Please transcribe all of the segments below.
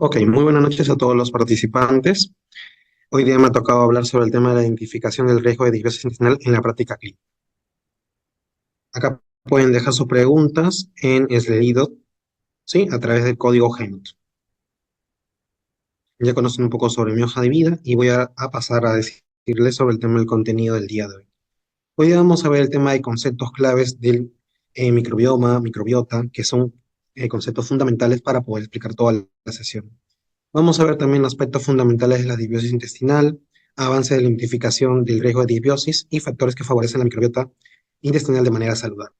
Ok, muy buenas noches a todos los participantes. Hoy día me ha tocado hablar sobre el tema de la identificación del riesgo de disbiosis intestinal en la práctica clínica. Acá pueden dejar sus preguntas en Slido, ¿sí? A través del código GENT. Ya conocen un poco sobre mi hoja de vida y voy a pasar a decirles sobre el tema del contenido del día de hoy. Hoy día vamos a ver el tema de conceptos claves del microbioma, microbiota, que son conceptos fundamentales para poder explicar toda la sesión. Vamos a ver también aspectos fundamentales de la disbiosis intestinal, avance de la identificación del riesgo de disbiosis y factores que favorecen la microbiota intestinal de manera saludable.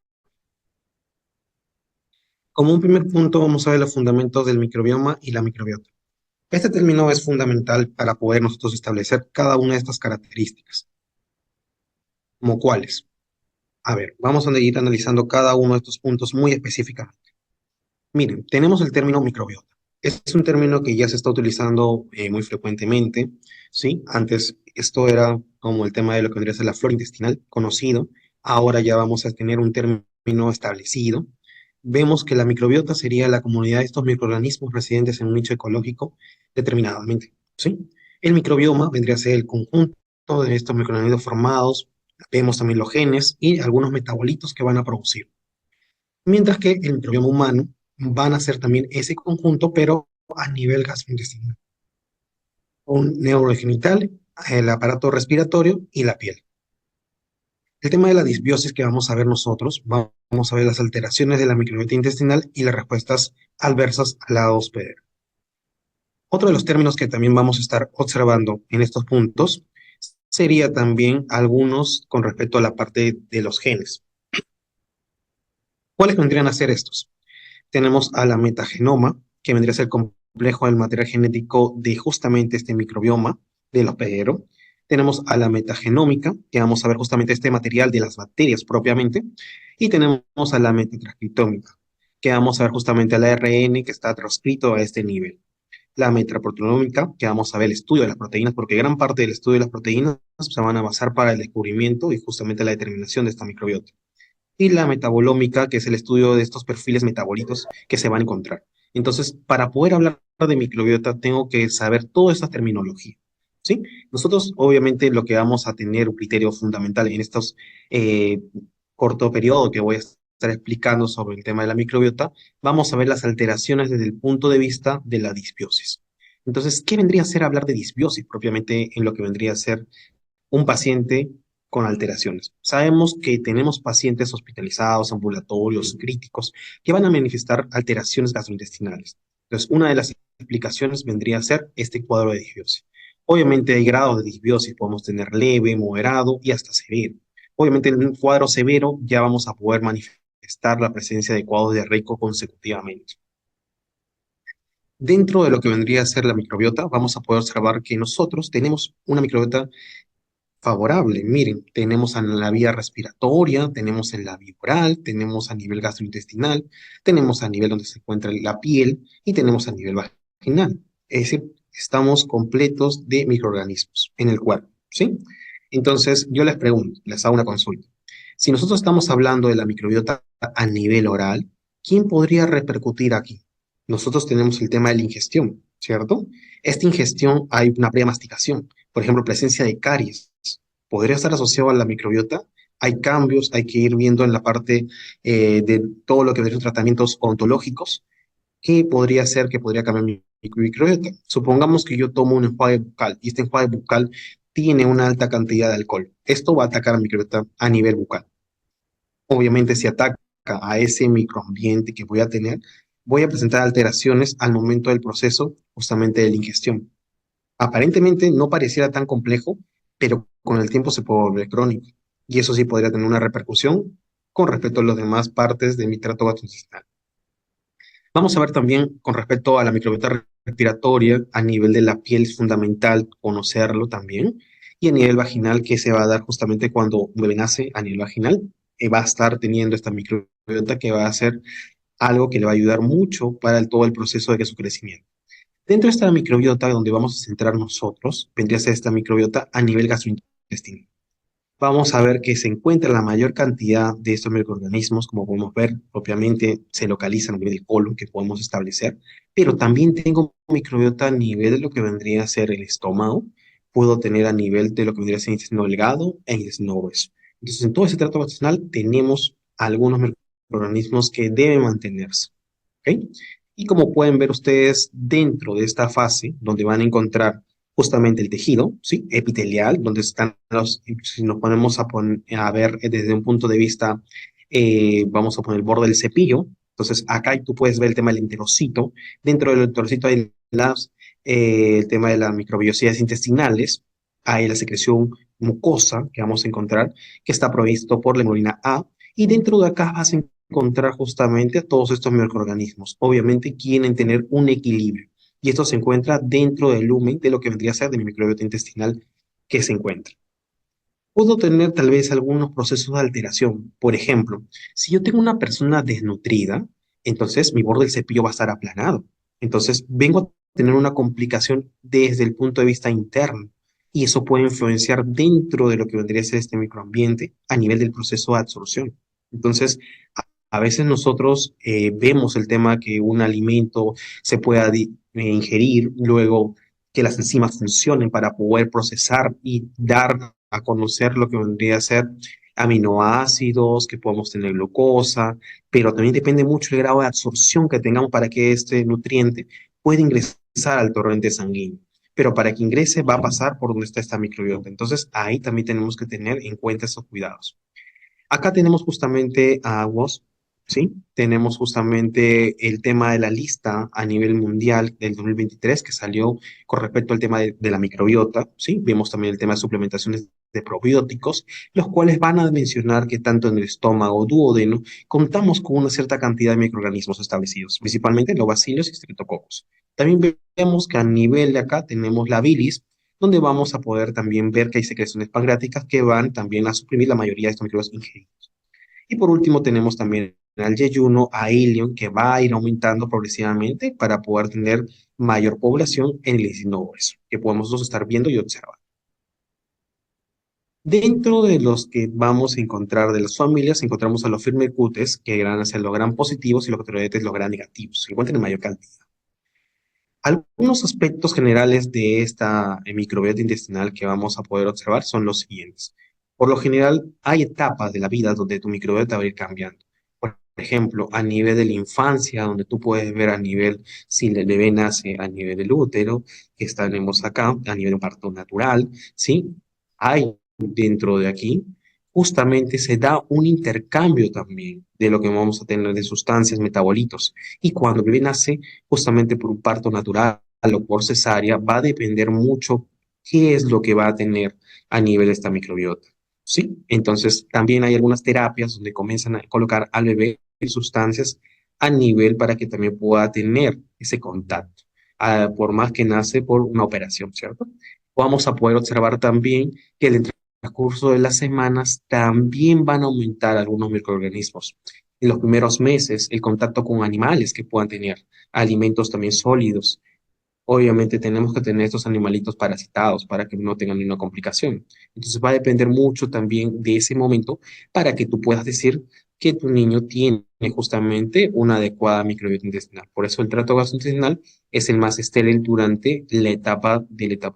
Como un primer punto, vamos a ver los fundamentos del microbioma y la microbiota. Este término es fundamental para poder nosotros establecer cada una de estas características. ¿Como cuáles? A ver, vamos a ir analizando cada uno de estos puntos muy específicamente. Miren, tenemos el término microbiota. Es un término que ya se está utilizando muy frecuentemente, ¿sí? Antes esto era como el tema de lo que vendría a ser la flora intestinal, conocido. Ahora ya vamos a tener un término establecido. Vemos que la microbiota sería la comunidad de estos microorganismos residentes en un nicho ecológico determinadamente, ¿sí? El microbioma vendría a ser el conjunto de estos microorganismos formados. Vemos también los genes y algunos metabolitos que van a producir. Mientras que el microbioma humano van a ser también ese conjunto, pero a nivel gastrointestinal, un neurogenital, el aparato respiratorio y la piel. El tema de la disbiosis que vamos a ver nosotros, vamos a ver las alteraciones de la microbiota intestinal y las respuestas adversas a la hospedera. Otro de los términos que también vamos a estar observando en estos puntos sería también algunos con respecto a la parte de los genes. ¿Cuáles vendrían a ser estos? Tenemos a la metagenoma, que vendría a ser el complejo del material genético de justamente este microbioma del hospedero. Tenemos a la metagenómica, que vamos a ver justamente este material de las bacterias propiamente. Y tenemos a la metatranscriptómica, que vamos a ver justamente al ARN que está transcrito a este nivel. La metaproteómica, que vamos a ver el estudio de las proteínas, porque gran parte del estudio de las proteínas se van a basar para el descubrimiento y justamente la determinación de esta microbiota y la metabolómica, que es el estudio de estos perfiles metabólicos que se van a encontrar. Entonces, para poder hablar de microbiota, tengo que saber toda esta terminología. ¿Sí? Nosotros, obviamente, lo que vamos a tener un criterio fundamental en estos corto periodo que voy a estar explicando sobre el tema de la microbiota, vamos a ver las alteraciones desde el punto de vista de la disbiosis. Entonces, ¿qué vendría a ser hablar de disbiosis propiamente en lo que vendría a ser un paciente con alteraciones? Sabemos que tenemos pacientes hospitalizados, ambulatorios, críticos, que van a manifestar alteraciones gastrointestinales. Entonces, una de las explicaciones vendría a ser este cuadro de disbiosis. Obviamente hay grados de disbiosis, podemos tener leve, moderado y hasta severo. Obviamente en un cuadro severo ya vamos a poder manifestar la presencia de cuadros diarreicos consecutivamente. Dentro de lo que vendría a ser la microbiota, vamos a poder observar que nosotros tenemos una microbiota favorable. Miren, tenemos en la vía respiratoria, tenemos en la vía oral, tenemos a nivel gastrointestinal, tenemos a nivel donde se encuentra la piel y tenemos a nivel vaginal. Es decir, estamos completos de microorganismos en el cuerpo, ¿sí? Entonces, yo les pregunto, les hago una consulta. Si nosotros estamos hablando de la microbiota a nivel oral, ¿quién podría repercutir aquí? Nosotros tenemos el tema de la ingestión, ¿cierto? Esta ingestión hay una premasticación, por ejemplo, presencia de caries podría estar asociado a la microbiota. Hay cambios, hay que ir viendo en la parte de todo lo que son tratamientos ontológicos, que podría ser que podría cambiar mi microbiota. Supongamos que yo tomo un enjuague bucal y este enjuague bucal tiene una alta cantidad de alcohol. Esto va a atacar a mi microbiota a nivel bucal. Obviamente, si ataca a ese microambiente que voy a tener, voy a presentar alteraciones al momento del proceso justamente de la ingestión. Aparentemente no pareciera tan complejo, pero con el tiempo se puede volver crónico. Y eso sí podría tener una repercusión con respecto a las demás partes de mi trato gastrointestinal. Vamos a ver también con respecto a la microbiota respiratoria, a nivel de la piel es fundamental conocerlo también, y a nivel vaginal, que se va a dar justamente cuando un bebé nace a nivel vaginal, va a estar teniendo esta microbiota que va a ser algo que le va a ayudar mucho para todo el proceso de que su crecimiento. Dentro de esta microbiota donde vamos a centrar nosotros, vendría a ser esta microbiota a nivel gastrointestinal. vamos a ver que se encuentra la mayor cantidad de estos microorganismos, como podemos ver, propiamente se localizan a nivel del colon que podemos establecer, pero también tengo microbiota a nivel de lo que vendría a ser el estómago, puedo tener a nivel de lo que vendría a ser el intestino delgado e el intestino grueso. Entonces, en todo ese trato gastrointestinal tenemos algunos microorganismos que deben mantenerse. ¿Ok? Y como pueden ver ustedes, dentro de esta fase, donde van a encontrar justamente el tejido, ¿sí? Epitelial, donde están los, si nos ponemos a ver desde un punto de vista, vamos a poner el borde del cepillo, entonces acá tú puedes ver el tema del enterocito, dentro del enterocito hay el tema de las microbiosidades intestinales, hay la secreción mucosa que vamos a encontrar, que está provisto por la hemoglobina A, y dentro de acá vas a encontrar justamente a todos estos microorganismos. Obviamente quieren tener un equilibrio y esto se encuentra dentro del lumen de lo que vendría a ser de mi microbiota intestinal que se encuentra. Puedo tener tal vez algunos procesos de alteración. Por ejemplo, si yo tengo una persona desnutrida, entonces mi borde del cepillo va a estar aplanado. Entonces vengo a tener una complicación desde el punto de vista interno y eso puede influenciar dentro de lo que vendría a ser este microambiente a nivel del proceso de absorción. Entonces, a veces nosotros vemos el tema que un alimento se pueda ingerir, luego que las enzimas funcionen para poder procesar y dar a conocer lo que vendría a ser aminoácidos, que podamos tener glucosa, pero también depende mucho el grado de absorción que tengamos para que este nutriente pueda ingresar al torrente sanguíneo. Pero para que ingrese va a pasar por donde está esta microbiota. Entonces ahí también tenemos que tener en cuenta esos cuidados. Acá tenemos justamente a WOS, ¿sí? Tenemos justamente el tema de la lista a nivel mundial del 2023 que salió con respecto al tema de la microbiota, ¿sí? Vemos también el tema de suplementaciones de probióticos, los cuales van a mencionar que tanto en el estómago, duodeno, contamos con una cierta cantidad de microorganismos establecidos, principalmente los bacilos y streptococos. También vemos que a nivel de acá tenemos la bilis, donde vamos a poder también ver que hay secreciones pancreáticas que van también a suprimir la mayoría de estos microbios ingeridos. Y por último tenemos también al yeyuno, a ilion, que va a ir aumentando progresivamente para poder tener mayor población en el intestino grueso, que podemos nosotros estar viendo y observar. Dentro de los que vamos a encontrar de las familias, encontramos a los firmicutes, que van a ser los gran positivos, y los heteroidetes, los gran negativos. Se encuentran en mayor cantidad. Algunos aspectos generales de esta microbiota intestinal que vamos a poder observar son los siguientes. Por lo general, hay etapas de la vida donde tu microbiota va a ir cambiando. Por ejemplo, a nivel de la infancia, donde tú puedes ver a nivel, si el bebé nace a nivel del útero, que estaremos acá, a nivel de parto natural, ¿sí? Hay dentro de aquí, justamente se da un intercambio también de lo que vamos a tener de sustancias, metabolitos. Y cuando el bebé nace, justamente por un parto natural o por cesárea, va a depender mucho qué es lo que va a tener a nivel de esta microbiota. ¿Sí? Entonces, también hay algunas terapias donde comienzan a colocar al bebé sustancias a nivel para que también pueda tener ese contacto, por más que nace por una operación, ¿cierto? Vamos a poder observar también que el transcurso de las semanas también van a aumentar algunos microorganismos. En los primeros meses, el contacto con animales que puedan tener, alimentos también sólidos. Obviamente tenemos que tener estos animalitos parasitados para que no tengan ninguna complicación. Entonces va a depender mucho también de ese momento para que tú puedas decir que tu niño tiene justamente una adecuada microbiota intestinal. Por eso el trato gastrointestinal es el más estéril durante la etapa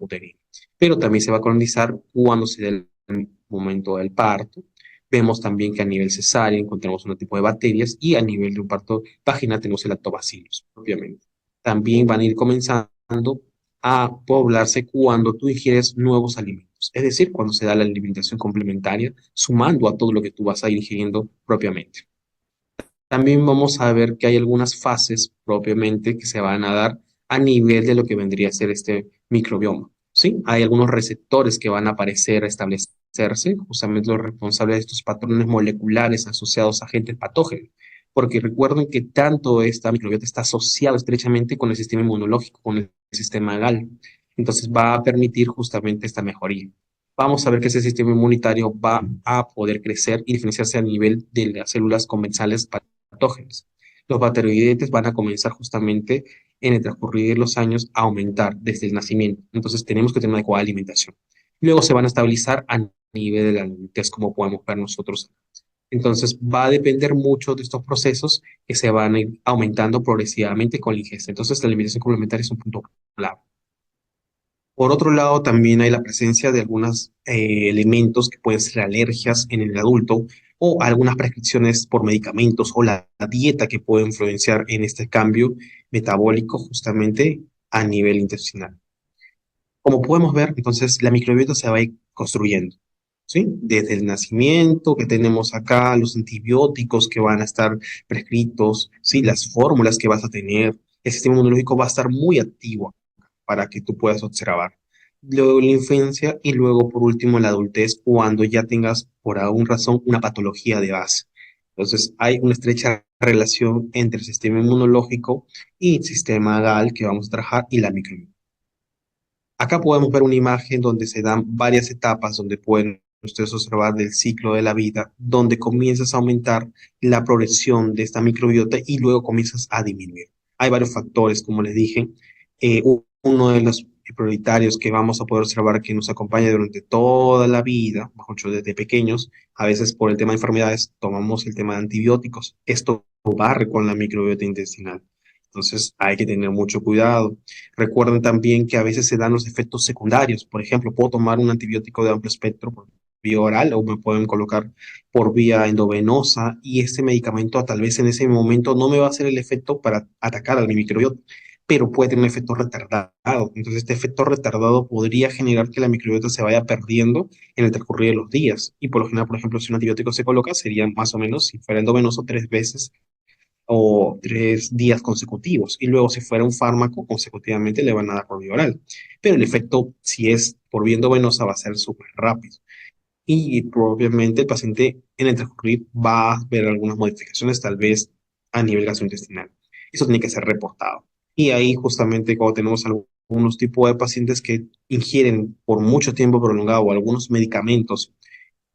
uterina. Pero también se va a colonizar cuando se dé el momento del parto. Vemos también que a nivel cesárea encontramos un tipo de bacterias y a nivel de un parto vaginal tenemos el lactobacillus, propiamente. También van a ir comenzando a poblarse cuando tú ingieres nuevos alimentos, es decir, cuando se da la alimentación complementaria, sumando a todo lo que tú vas a ir ingiriendo propiamente. También vamos a ver que hay algunas fases propiamente que se van a dar a nivel de lo que vendría a ser este microbioma. ¿Sí? Hay algunos receptores que van a aparecer, a establecerse, justamente los responsables de estos patrones moleculares asociados a agentes patógenos. Porque recuerden que tanto esta microbiota está asociada estrechamente con el sistema inmunológico, con el sistema GAL. Entonces va a permitir justamente esta mejoría. Vamos a ver que ese sistema inmunitario va a poder crecer y diferenciarse a nivel de las células comensales patógenos. Los bacteroidetes van a comenzar justamente en el transcurrir de los años a aumentar desde el nacimiento. Entonces tenemos que tener una adecuada alimentación. Luego se van a estabilizar a nivel de la adultez, como podemos ver nosotros. Entonces, va a depender mucho de estos procesos que se van a ir aumentando progresivamente con la ingesta. Entonces, la alimentación complementaria es un punto clave. Por otro lado, también hay la presencia de algunos elementos que pueden ser alergias en el adulto o algunas prescripciones por medicamentos o la dieta que puede influenciar en este cambio metabólico justamente a nivel intestinal. Como podemos ver, entonces la microbiota se va a ir construyendo, ¿sí? Desde el nacimiento que tenemos acá, los antibióticos que van a estar prescritos, ¿sí? Las fórmulas que vas a tener, el sistema inmunológico va a estar muy activo para que tú puedas observar. Luego la infancia y luego por último la adultez cuando ya tengas por alguna razón una patología de base. Entonces hay una estrecha relación entre el sistema inmunológico y el sistema GAL que vamos a trabajar y la microbiota. Acá podemos ver una imagen donde se dan varias etapas donde pueden ustedes observar del ciclo de la vida, donde comienzas a aumentar la progresión de esta microbiota y luego comienzas a disminuir. Hay varios factores, como les dije. Uno de los prioritarios que vamos a poder observar que nos acompaña durante toda la vida, mejor dicho, desde pequeños, a veces por el tema de enfermedades, tomamos el tema de antibióticos. Esto barre con la microbiota intestinal. Entonces hay que tener mucho cuidado. Recuerden también que a veces se dan los efectos secundarios. Por ejemplo, puedo tomar un antibiótico de amplio espectro por vía oral o me pueden colocar por vía endovenosa y este medicamento tal vez en ese momento no me va a hacer el efecto para atacar al microbiota, pero puede tener un efecto retardado. Entonces, este efecto retardado podría generar que la microbiota se vaya perdiendo en el transcurrir de los días. Y por lo general, por ejemplo, si un antibiótico se coloca, sería más o menos, si fuera endovenoso, 3 veces o 3 días consecutivos. Y luego, si fuera un fármaco, consecutivamente le van a dar por vía oral. Pero el efecto, si es por vía endovenosa, va a ser súper rápido. Y probablemente el paciente en el transcurrir va a ver algunas modificaciones, tal vez a nivel gastrointestinal. Eso tiene que ser reportado. Y ahí justamente cuando tenemos algunos tipos de pacientes que ingieren por mucho tiempo prolongado algunos medicamentos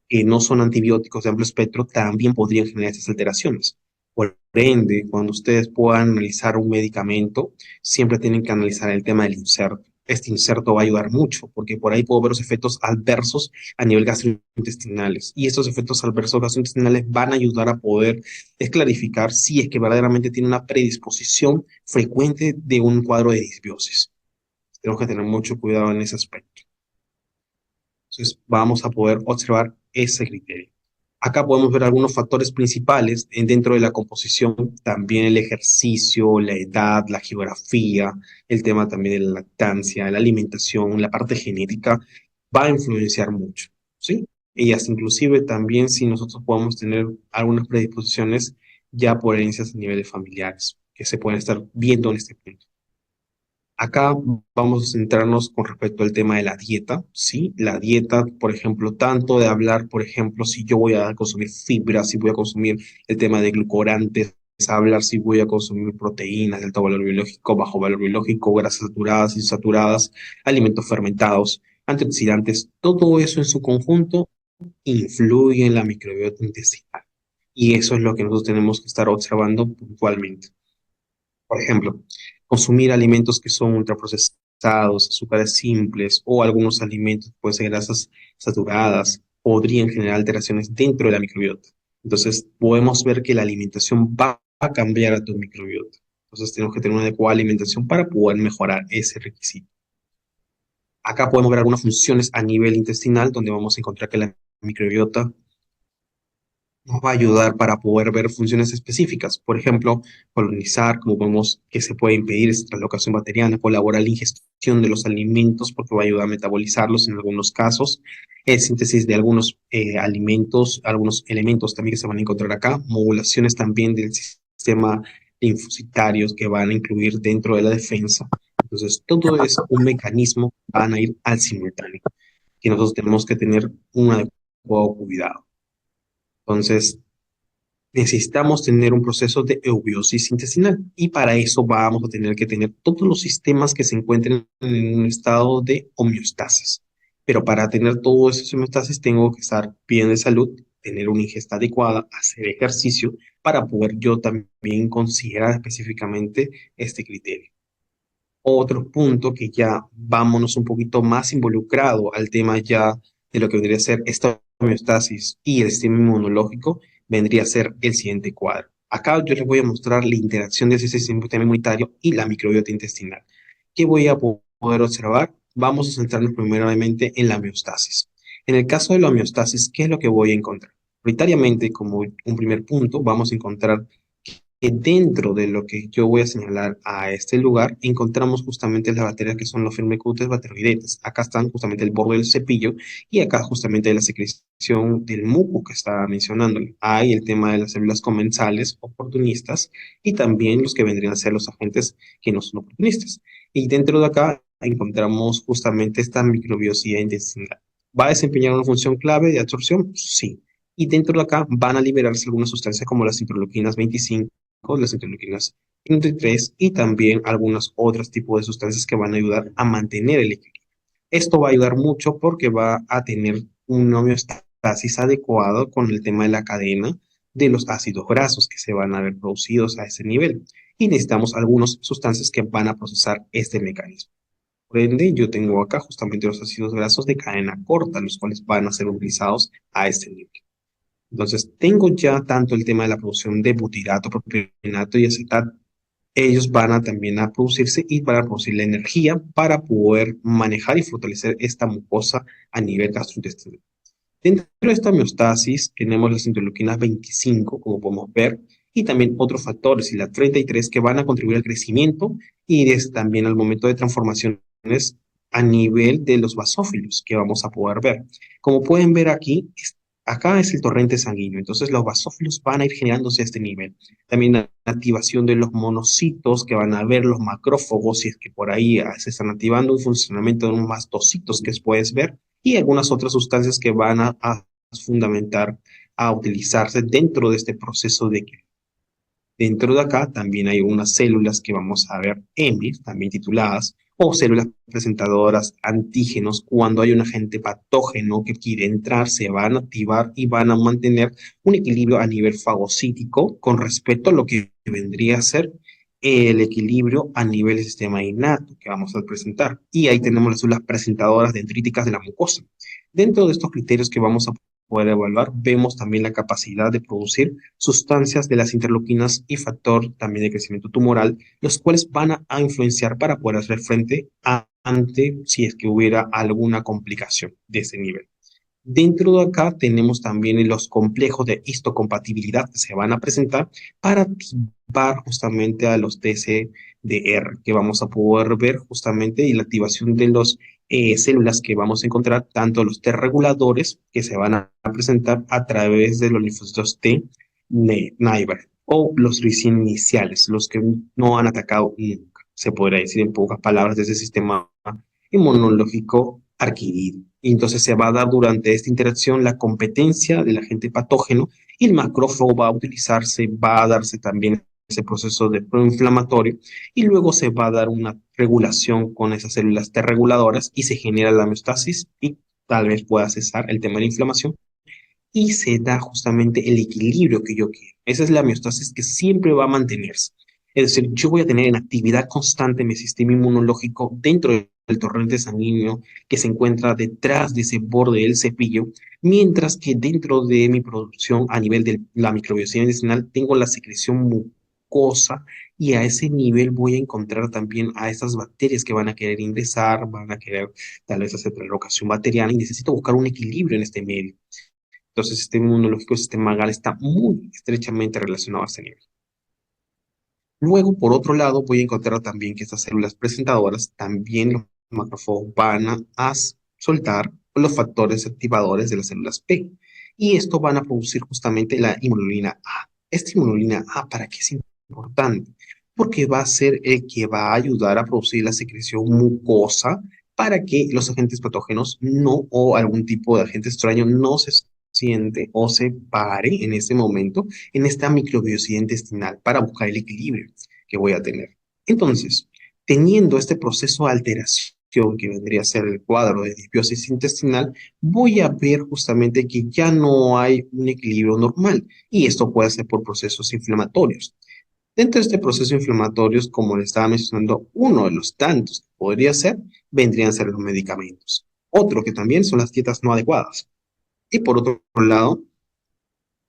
que no son antibióticos de amplio espectro, también podrían generar estas alteraciones. Por ende, cuando ustedes puedan analizar un medicamento, siempre tienen que analizar el tema del inserto. Este inserto va a ayudar mucho, porque por ahí puedo ver los efectos adversos a nivel gastrointestinales. Y estos efectos adversos gastrointestinales van a ayudar a poder clarificar si es que verdaderamente tiene una predisposición frecuente de un cuadro de disbiosis. Tenemos que tener mucho cuidado en ese aspecto. Entonces, vamos a poder observar ese criterio. Acá podemos ver algunos factores principales dentro de la composición, también el ejercicio, la edad, la geografía, el tema también de la lactancia, la alimentación, la parte genética, va a influenciar mucho, ¿sí? Y hasta inclusive también si nosotros podemos tener algunas predisposiciones ya por herencias a niveles familiares, que se pueden estar viendo en este punto. Acá vamos a centrarnos con respecto al tema de la dieta, ¿sí? La dieta, por ejemplo, tanto de hablar, por ejemplo, si yo voy a consumir fibra, si voy a consumir el tema de glucorantes, hablar si voy a consumir proteínas de alto valor biológico, bajo valor biológico, grasas saturadas, insaturadas, alimentos fermentados, antioxidantes, todo eso en su conjunto influye en la microbiota intestinal. Y eso es lo que nosotros tenemos que estar observando puntualmente. Por ejemplo, consumir alimentos que son ultraprocesados, azúcares simples o algunos alimentos, pueden ser grasas saturadas, podrían generar alteraciones dentro de la microbiota. Entonces, podemos ver que la alimentación va a cambiar a tu microbiota. Entonces, tenemos que tener una adecuada alimentación para poder mejorar ese requisito. Acá podemos ver algunas funciones a nivel intestinal, donde vamos a encontrar que la microbiota nos va a ayudar para poder ver funciones específicas. Por ejemplo, colonizar, como vemos que se puede impedir esta translocación bacteriana, colaborar en la ingestión de los alimentos porque va a ayudar a metabolizarlos en algunos casos, síntesis de algunos alimentos, algunos elementos también que se van a encontrar acá, modulaciones también del sistema linfocitarios que van a incluir dentro de la defensa. Entonces, todo es un mecanismo que van a ir al simultáneo, que nosotros tenemos que tener un adecuado cuidado. Entonces, necesitamos tener un proceso de eubiosis intestinal y para eso vamos a tener que tener todos los sistemas que se encuentren en un estado de homeostasis. Pero para tener todo eso homeostasis tengo que estar bien de salud, tener una ingesta adecuada, hacer ejercicio para poder yo también considerar específicamente este criterio. Otro punto que ya vámonos un poquito más involucrado al tema ya de lo que vendría a ser esta homeostasis y el sistema inmunológico, vendría a ser el siguiente cuadro. Acá yo les voy a mostrar la interacción de ese sistema inmunitario y la microbiota intestinal. ¿Qué voy a poder observar? Vamos a centrarnos primeramente en la homeostasis. En el caso de la homeostasis, ¿qué es lo que voy a encontrar? Prioritariamente, como un primer punto, vamos a encontrar que dentro de lo que yo voy a señalar a este lugar, encontramos justamente las bacterias que son los Firmicutes bacteroidetes. Acá están justamente el borde del cepillo y acá justamente la secreción del muco que estaba mencionando. Hay el tema de las células comensales oportunistas y también los que vendrían a ser los agentes que no son oportunistas. Y dentro de acá encontramos justamente esta microbiosidad intestinal. ¿Va a desempeñar una función clave de absorción? Sí. Y dentro de acá van a liberarse algunas sustancias como las interleuquinas 25, las interleuquinas 33 y también algunos otros tipos de sustancias que van a ayudar a mantener el equilibrio. Esto va a ayudar mucho porque va a tener una homeostasis adecuada con el tema de la cadena de los ácidos grasos que se van a ver producidos a ese nivel. Y necesitamos algunas sustancias que van a procesar este mecanismo. Por ende, yo tengo acá justamente los ácidos grasos de cadena corta, los cuales van a ser utilizados a este nivel. Entonces, tengo ya tanto el tema de la producción de butirato, propionato y acetato. Ellos van a también a producirse y van a producir la energía para poder manejar y fortalecer esta mucosa a nivel gastrointestinal. Dentro de esta homeostasis tenemos las interleuquinas 25, como podemos ver, y también otros factores, y la 33, que van a contribuir al crecimiento y también al momento de transformaciones a nivel de los basófilos que vamos a poder ver. Como pueden ver aquí, acá es el torrente sanguíneo, entonces los basófilos van a ir generándose a este nivel. También la activación de los monocitos que van a ver los macrófagos, si es que por ahí se están activando un funcionamiento de unos mastocitos que puedes ver y algunas otras sustancias que van a fundamentar, a utilizarse dentro de este proceso de que dentro de acá también hay unas células que vamos a ver EMIs, también tituladas, o células presentadoras antígenos. Cuando hay un agente patógeno que quiere entrar, se van a activar y van a mantener un equilibrio a nivel fagocítico con respecto a lo que vendría a ser el equilibrio a nivel del sistema innato que vamos a presentar. Y ahí tenemos las células presentadoras dendríticas de la mucosa. Dentro de estos criterios que vamos a poder evaluar, vemos también la capacidad de producir sustancias de las interleuquinas y factor también de crecimiento tumoral, los cuales van a influenciar para poder hacer frente ante si es que hubiera alguna complicación de ese nivel. Dentro de acá tenemos también los complejos de histocompatibilidad que se van a presentar para activar justamente a los TCDR, que vamos a poder ver justamente y la activación de las células que vamos a encontrar, tanto los T reguladores que se van a presentar a través de los linfocitos T Naiber o los ricin iniciales, los que no han atacado nunca, se podría decir en pocas palabras, de ese sistema inmunológico adquirido. Y entonces se va a dar durante esta interacción la competencia del agente patógeno y el macrófago va a utilizarse, va a darse también ese proceso de proinflamatorio y luego se va a dar una regulación con esas células T reguladoras y se genera la homeostasis y tal vez pueda cesar el tema de la inflamación y se da justamente el equilibrio que yo quiero. Esa es la homeostasis que siempre va a mantenerse. Es decir, yo voy a tener en actividad constante mi sistema inmunológico dentro del torrente sanguíneo que se encuentra detrás de ese borde del cepillo, mientras que dentro de mi producción a nivel de la microbiota intestinal tengo la secreción mucosa y a ese nivel voy a encontrar también a esas bacterias que van a querer ingresar, van a querer tal vez hacer translocación bacteriana y necesito buscar un equilibrio en este medio. Entonces, el sistema inmunológico y el sistema vagal está muy estrechamente relacionado a este nivel. Luego, por otro lado, voy a encontrar también que estas células presentadoras, también los macrófagos van a soltar los factores activadores de las células P. Y esto van a producir justamente la inmunolina A. Esta inmunolina A, ¿para qué es importante? Porque va a ser el que va a ayudar a producir la secreción mucosa para que los agentes patógenos no, o algún tipo de agente extraño no se siente o se pare en ese momento en esta microbiosidad intestinal para buscar el equilibrio que voy a tener. Entonces, teniendo este proceso de alteración que vendría a ser el cuadro de disbiosis intestinal, voy a ver justamente que ya no hay un equilibrio normal y esto puede ser por procesos inflamatorios. Dentro de este proceso inflamatorio, como le estaba mencionando, uno de los tantos que podría ser, vendrían a ser los medicamentos. Otro que también son las dietas no adecuadas. Y por otro lado,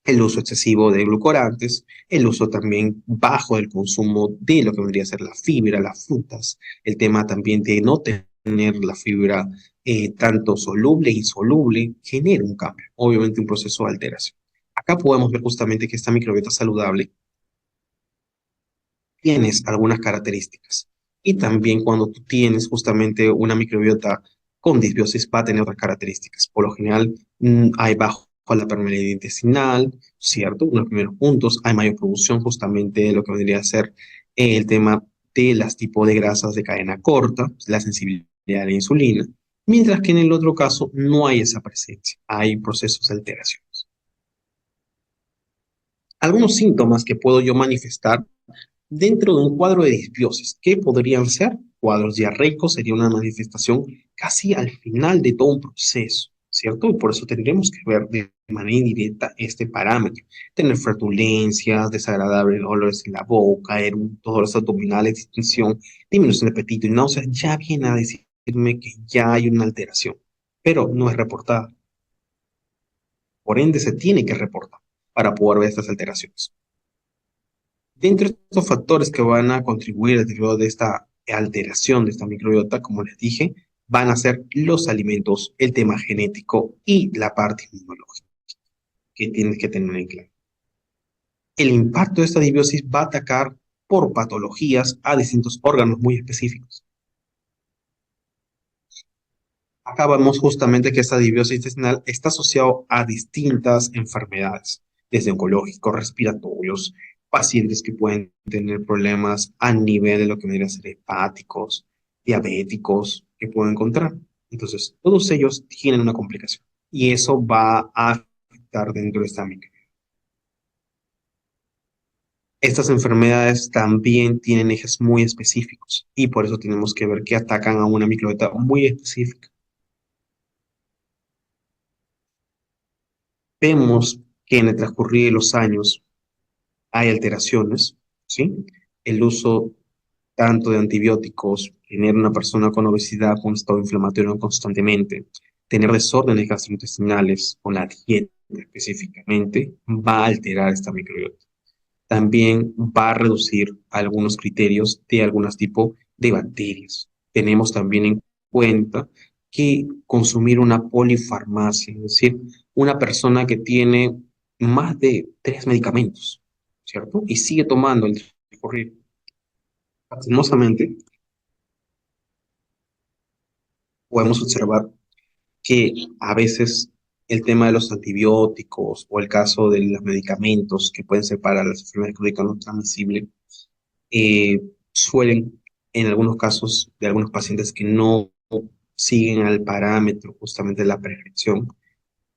el uso excesivo de glucorantes, el uso también bajo del consumo de lo que vendría a ser la fibra, las frutas, el tema también de no tener la fibra tanto soluble e insoluble, genera un cambio, obviamente un proceso de alteración. Acá podemos ver justamente que esta microbiota saludable tienes algunas características. Y también cuando tú tienes justamente una microbiota con disbiosis va a tener otras características. Por lo general, hay bajo la permeabilidad intestinal, ¿cierto? Uno de los primeros puntos, hay mayor producción justamente de lo que vendría a ser el tema de las tipos de grasas de cadena corta, la sensibilidad a la insulina, mientras que en el otro caso no hay esa presencia, hay procesos de alteración. Algunos síntomas que puedo yo manifestar dentro de un cuadro de disbiosis. ¿Qué podrían ser? Cuadros diarreicos sería una manifestación casi al final de todo un proceso, ¿cierto? Y por eso tendremos que ver de manera indirecta este parámetro. Tener flatulencias, desagradables olores en la boca, eructos, dolores abdominales, distensión, disminución de apetito y náuseas, ya viene a decirme que ya hay una alteración, pero no es reportada. Por ende, se tiene que reportar para poder ver estas alteraciones. Dentro de estos factores que van a contribuir al deterioro de esta alteración de esta microbiota, como les dije, van a ser los alimentos, el tema genético y la parte inmunológica que tienes que tener en claro. El impacto de esta disbiosis va a atacar por patologías a distintos órganos muy específicos. Acá vemos justamente que esta disbiosis intestinal está asociado a distintas enfermedades, desde oncológicos, respiratorios, pacientes que pueden tener problemas a nivel de lo que vendría a ser hepáticos, diabéticos, que pueden encontrar. Entonces, todos ellos tienen una complicación y eso va a afectar dentro de esta micro. Estas enfermedades también tienen ejes muy específicos y por eso tenemos que ver que atacan a una microbiota muy específica. Vemos que en el transcurrir de los años hay alteraciones, ¿sí? El uso tanto de antibióticos, tener una persona con obesidad, con estado inflamatorio constantemente, tener desórdenes gastrointestinales con la dieta específicamente, va a alterar esta microbiota. También va a reducir algunos criterios de algunos tipos de bacterias. Tenemos también en cuenta que consumir una polifarmacia, es decir, una persona que tiene más de 3 medicamentos, ¿cierto? Y sigue tomando el corrido. Lastimosamente, podemos observar que a veces el tema de los antibióticos o el caso de los medicamentos que pueden ser para las enfermedades crónicas no transmisibles suelen, en algunos casos de algunos pacientes que no siguen al parámetro justamente de la prescripción,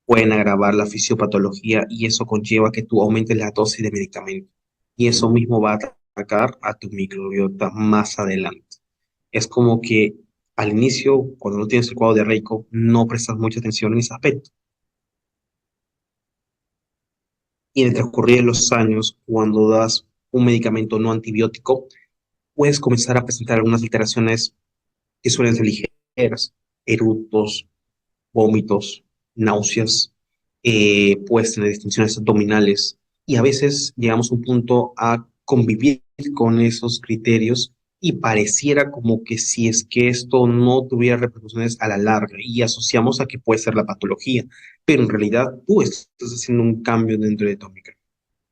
pueden agravar la fisiopatología y eso conlleva que tú aumentes la dosis de medicamento. Y eso mismo va a atacar a tu microbiota más adelante. Es como que al inicio, cuando no tienes el cuadro diarreico, no prestas mucha atención en ese aspecto. Y en el transcurrir de los años, cuando das un medicamento no antibiótico, puedes comenzar a presentar algunas alteraciones que suelen ser ligeras, eructos, vómitos, náuseas, puedes tener distinciones abdominales y a veces llegamos a un punto a convivir con esos criterios y pareciera como que si es que esto no tuviera repercusiones a la larga y asociamos a que puede ser la patología, pero en realidad tú estás haciendo un cambio dentro de tu micro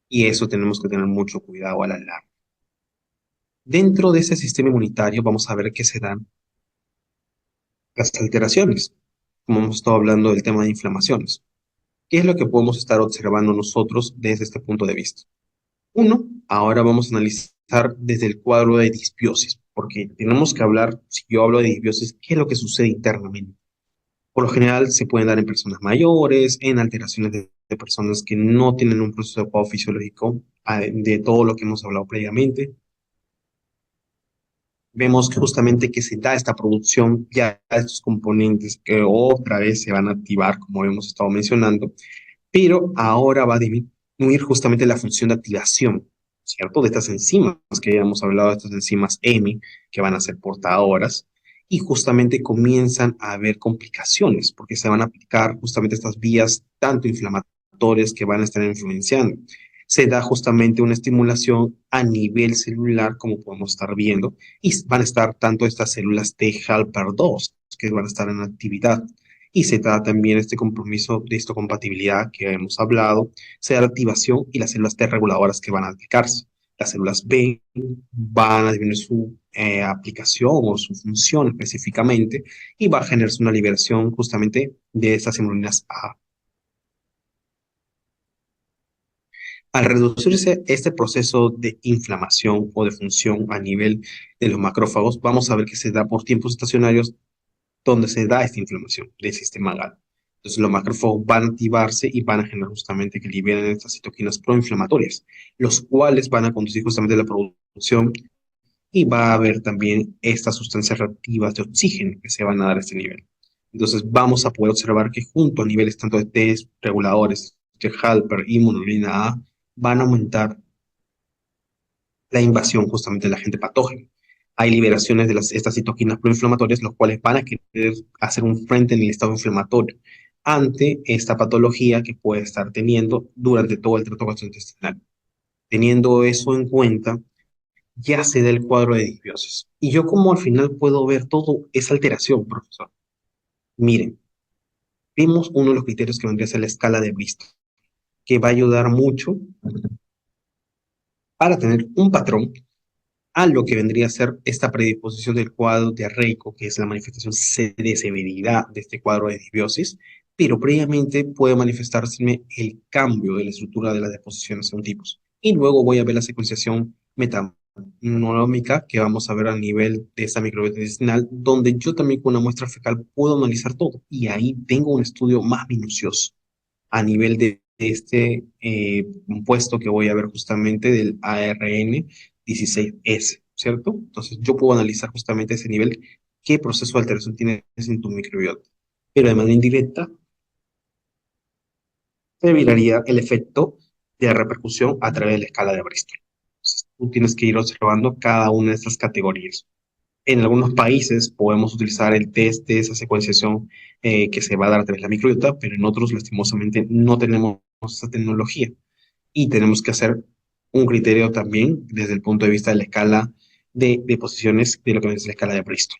y eso tenemos que tener mucho cuidado a la larga. Dentro de ese sistema inmunitario vamos a ver que se dan las alteraciones, como hemos estado hablando del tema de inflamaciones. ¿Qué es lo que podemos estar observando nosotros desde este punto de vista? Uno, ahora vamos a analizar desde el cuadro de disbiosis, porque tenemos que hablar, si yo hablo de disbiosis, ¿qué es lo que sucede internamente? Por lo general se pueden dar en personas mayores, en alteraciones de personas que no tienen un proceso adecuado fisiológico de todo lo que hemos hablado previamente. Vemos que justamente que se da esta producción ya de estos componentes que otra vez se van a activar, como hemos estado mencionando, pero ahora va a disminuir justamente la función de activación, ¿cierto? De estas enzimas que ya hemos hablado, de estas enzimas EMI, que van a ser portadoras, y justamente comienzan a haber complicaciones porque se van a aplicar justamente estas vías tanto inflamatorias que van a estar influenciando. Se da justamente una estimulación a nivel celular, como podemos estar viendo, y van a estar tanto estas células T helper 2 que van a estar en actividad. Y se da también este compromiso de histocompatibilidad que hemos hablado, se da la activación y las células T reguladoras que van a aplicarse. Las células B van a disminuir su aplicación o su función específicamente y va a generarse una liberación justamente de estas hemoglobina A. Al reducirse este proceso de inflamación o de función a nivel de los macrófagos, vamos a ver que se da por tiempos estacionarios donde se da esta inflamación del sistema GAD. Entonces los macrófagos van a activarse y van a generar justamente que liberen estas citoquinas proinflamatorias, los cuales van a conducir justamente a la producción y va a haber también estas sustancias reactivas de oxígeno que se van a dar a este nivel. Entonces vamos a poder observar que junto a niveles tanto de T reguladores, de Halper y monoglina A, van a aumentar la invasión justamente del agente patógeno. Hay liberaciones de estas citoquinas proinflamatorias, los cuales van a querer hacer un frente en el estado inflamatorio ante esta patología que puede estar teniendo durante todo el tracto gastrointestinal. Teniendo eso en cuenta, ya se da el cuadro de disbiosis. Y yo como al final puedo ver todo esa alteración, profesor. Miren, vimos uno de los criterios que vendría a ser la escala de Bristol, que va a ayudar mucho para tener un patrón a lo que vendría a ser esta predisposición del cuadro diarreico, que es la manifestación de severidad de este cuadro de disbiosis, pero previamente puede manifestarse el cambio de la estructura de las deposiciones en tipos. Y luego voy a ver la secuenciación metanómica que vamos a ver a nivel de esta microbiota intestinal, donde yo también con una muestra fecal puedo analizar todo. Y ahí tengo un estudio más minucioso a nivel de este compuesto que voy a ver justamente del ARN 16S, ¿cierto? Entonces yo puedo analizar justamente ese nivel, qué proceso de alteración tienes en tu microbiota. Pero de manera indirecta, se miraría el efecto de la repercusión a través de la escala de Bristol. Entonces, tú tienes que ir observando cada una de estas categorías. En algunos países podemos utilizar el test de esa secuenciación que se va a dar a través de la microbiota, pero en otros, lastimosamente, no tenemos esa tecnología y tenemos que hacer un criterio también desde el punto de vista de la escala de posiciones de lo que es la escala de Bristol.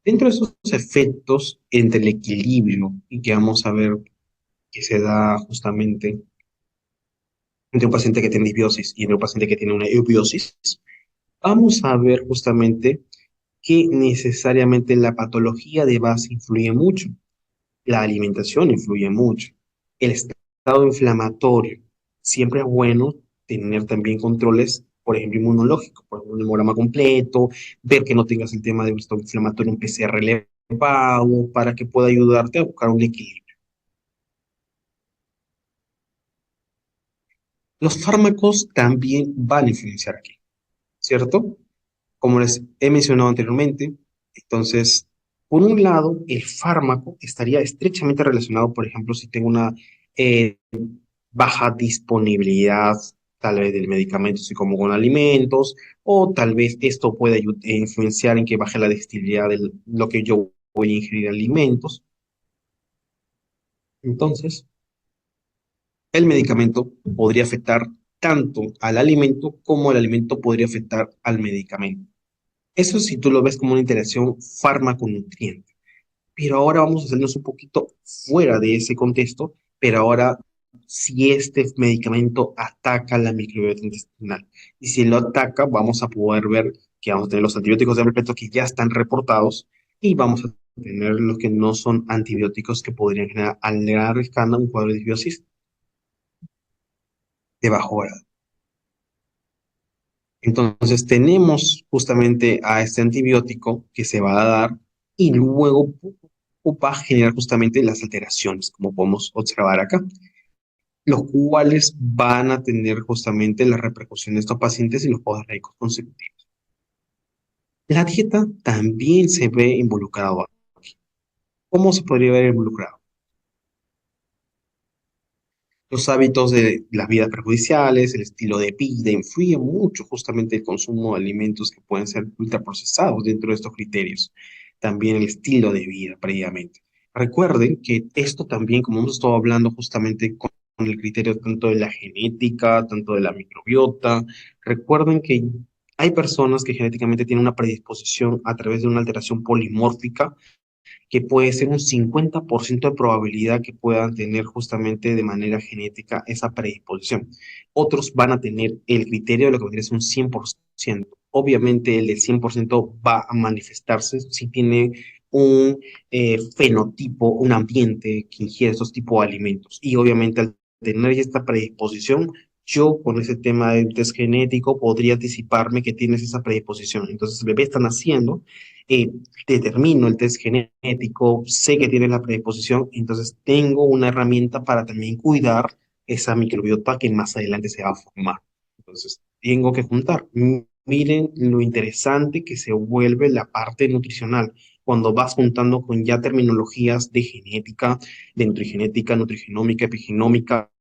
Dentro de esos efectos entre el equilibrio y que vamos a ver que se da justamente entre un paciente que tiene disbiosis y entre un paciente que tiene una eubiosis, vamos a ver justamente que necesariamente la patología de base influye mucho, la alimentación influye mucho, el estado inflamatorio. Siempre es bueno tener también controles, por ejemplo, inmunológicos, por ejemplo, un hemograma completo, ver que no tengas el tema de un estado inflamatorio, un PCR elevado, para que pueda ayudarte a buscar un equilibrio. Los fármacos también van a influenciar aquí, ¿cierto? Como les he mencionado anteriormente, entonces, por un lado, el fármaco estaría estrechamente relacionado, por ejemplo, si tengo una eh, baja disponibilidad, tal vez del medicamento, si como con alimentos, o tal vez esto puede influenciar en que baje la digestibilidad de lo que yo voy a ingerir alimentos. Entonces, el medicamento podría afectar tanto al alimento como el alimento podría afectar al medicamento. Eso si tú lo ves como una interacción fármaco-nutriente. Pero ahora vamos a salirnos un poquito fuera de ese contexto, pero ahora si este medicamento ataca la microbiota intestinal. Y si lo ataca, vamos a poder ver que vamos a tener los antibióticos de repleto que ya están reportados y vamos a tener los que no son antibióticos que podrían generar a larga escala un cuadro de disbiosis de bajo grado. Entonces tenemos justamente a este antibiótico que se va a dar y luego va a generar justamente las alteraciones, como podemos observar acá, los cuales van a tener justamente la repercusión de estos pacientes y los diarreicos consecutivos. La dieta también se ve involucrado aquí. ¿Cómo se podría ver involucrado? Los hábitos de las vidas perjudiciales, el estilo de vida, influye mucho justamente el consumo de alimentos que pueden ser ultraprocesados dentro de estos criterios. También el estilo de vida previamente. Recuerden que esto también, como hemos estado hablando justamente con el criterio tanto de la genética, tanto de la microbiota, recuerden que hay personas que genéticamente tienen una predisposición a través de una alteración polimórfica que puede ser un 50% de probabilidad que puedan tener justamente de manera genética esa predisposición. Otros van a tener el criterio de lo que vendría a ser un 100%. Obviamente el del 100% va a manifestarse si tiene un fenotipo, un ambiente que ingiere estos tipos de alimentos. Y obviamente al tener ya esta predisposición, yo con ese tema del test genético podría anticiparme que tienes esa predisposición. Entonces el bebé está naciendo, eh, determino el test genético, sé que tiene la predisposición, entonces tengo una herramienta para también cuidar esa microbiota que más adelante se va a formar. Entonces, tengo que juntar. Miren lo interesante que se vuelve la parte nutricional cuando vas juntando con ya terminologías de nutrigenética, nutrigenómica, epigenómica,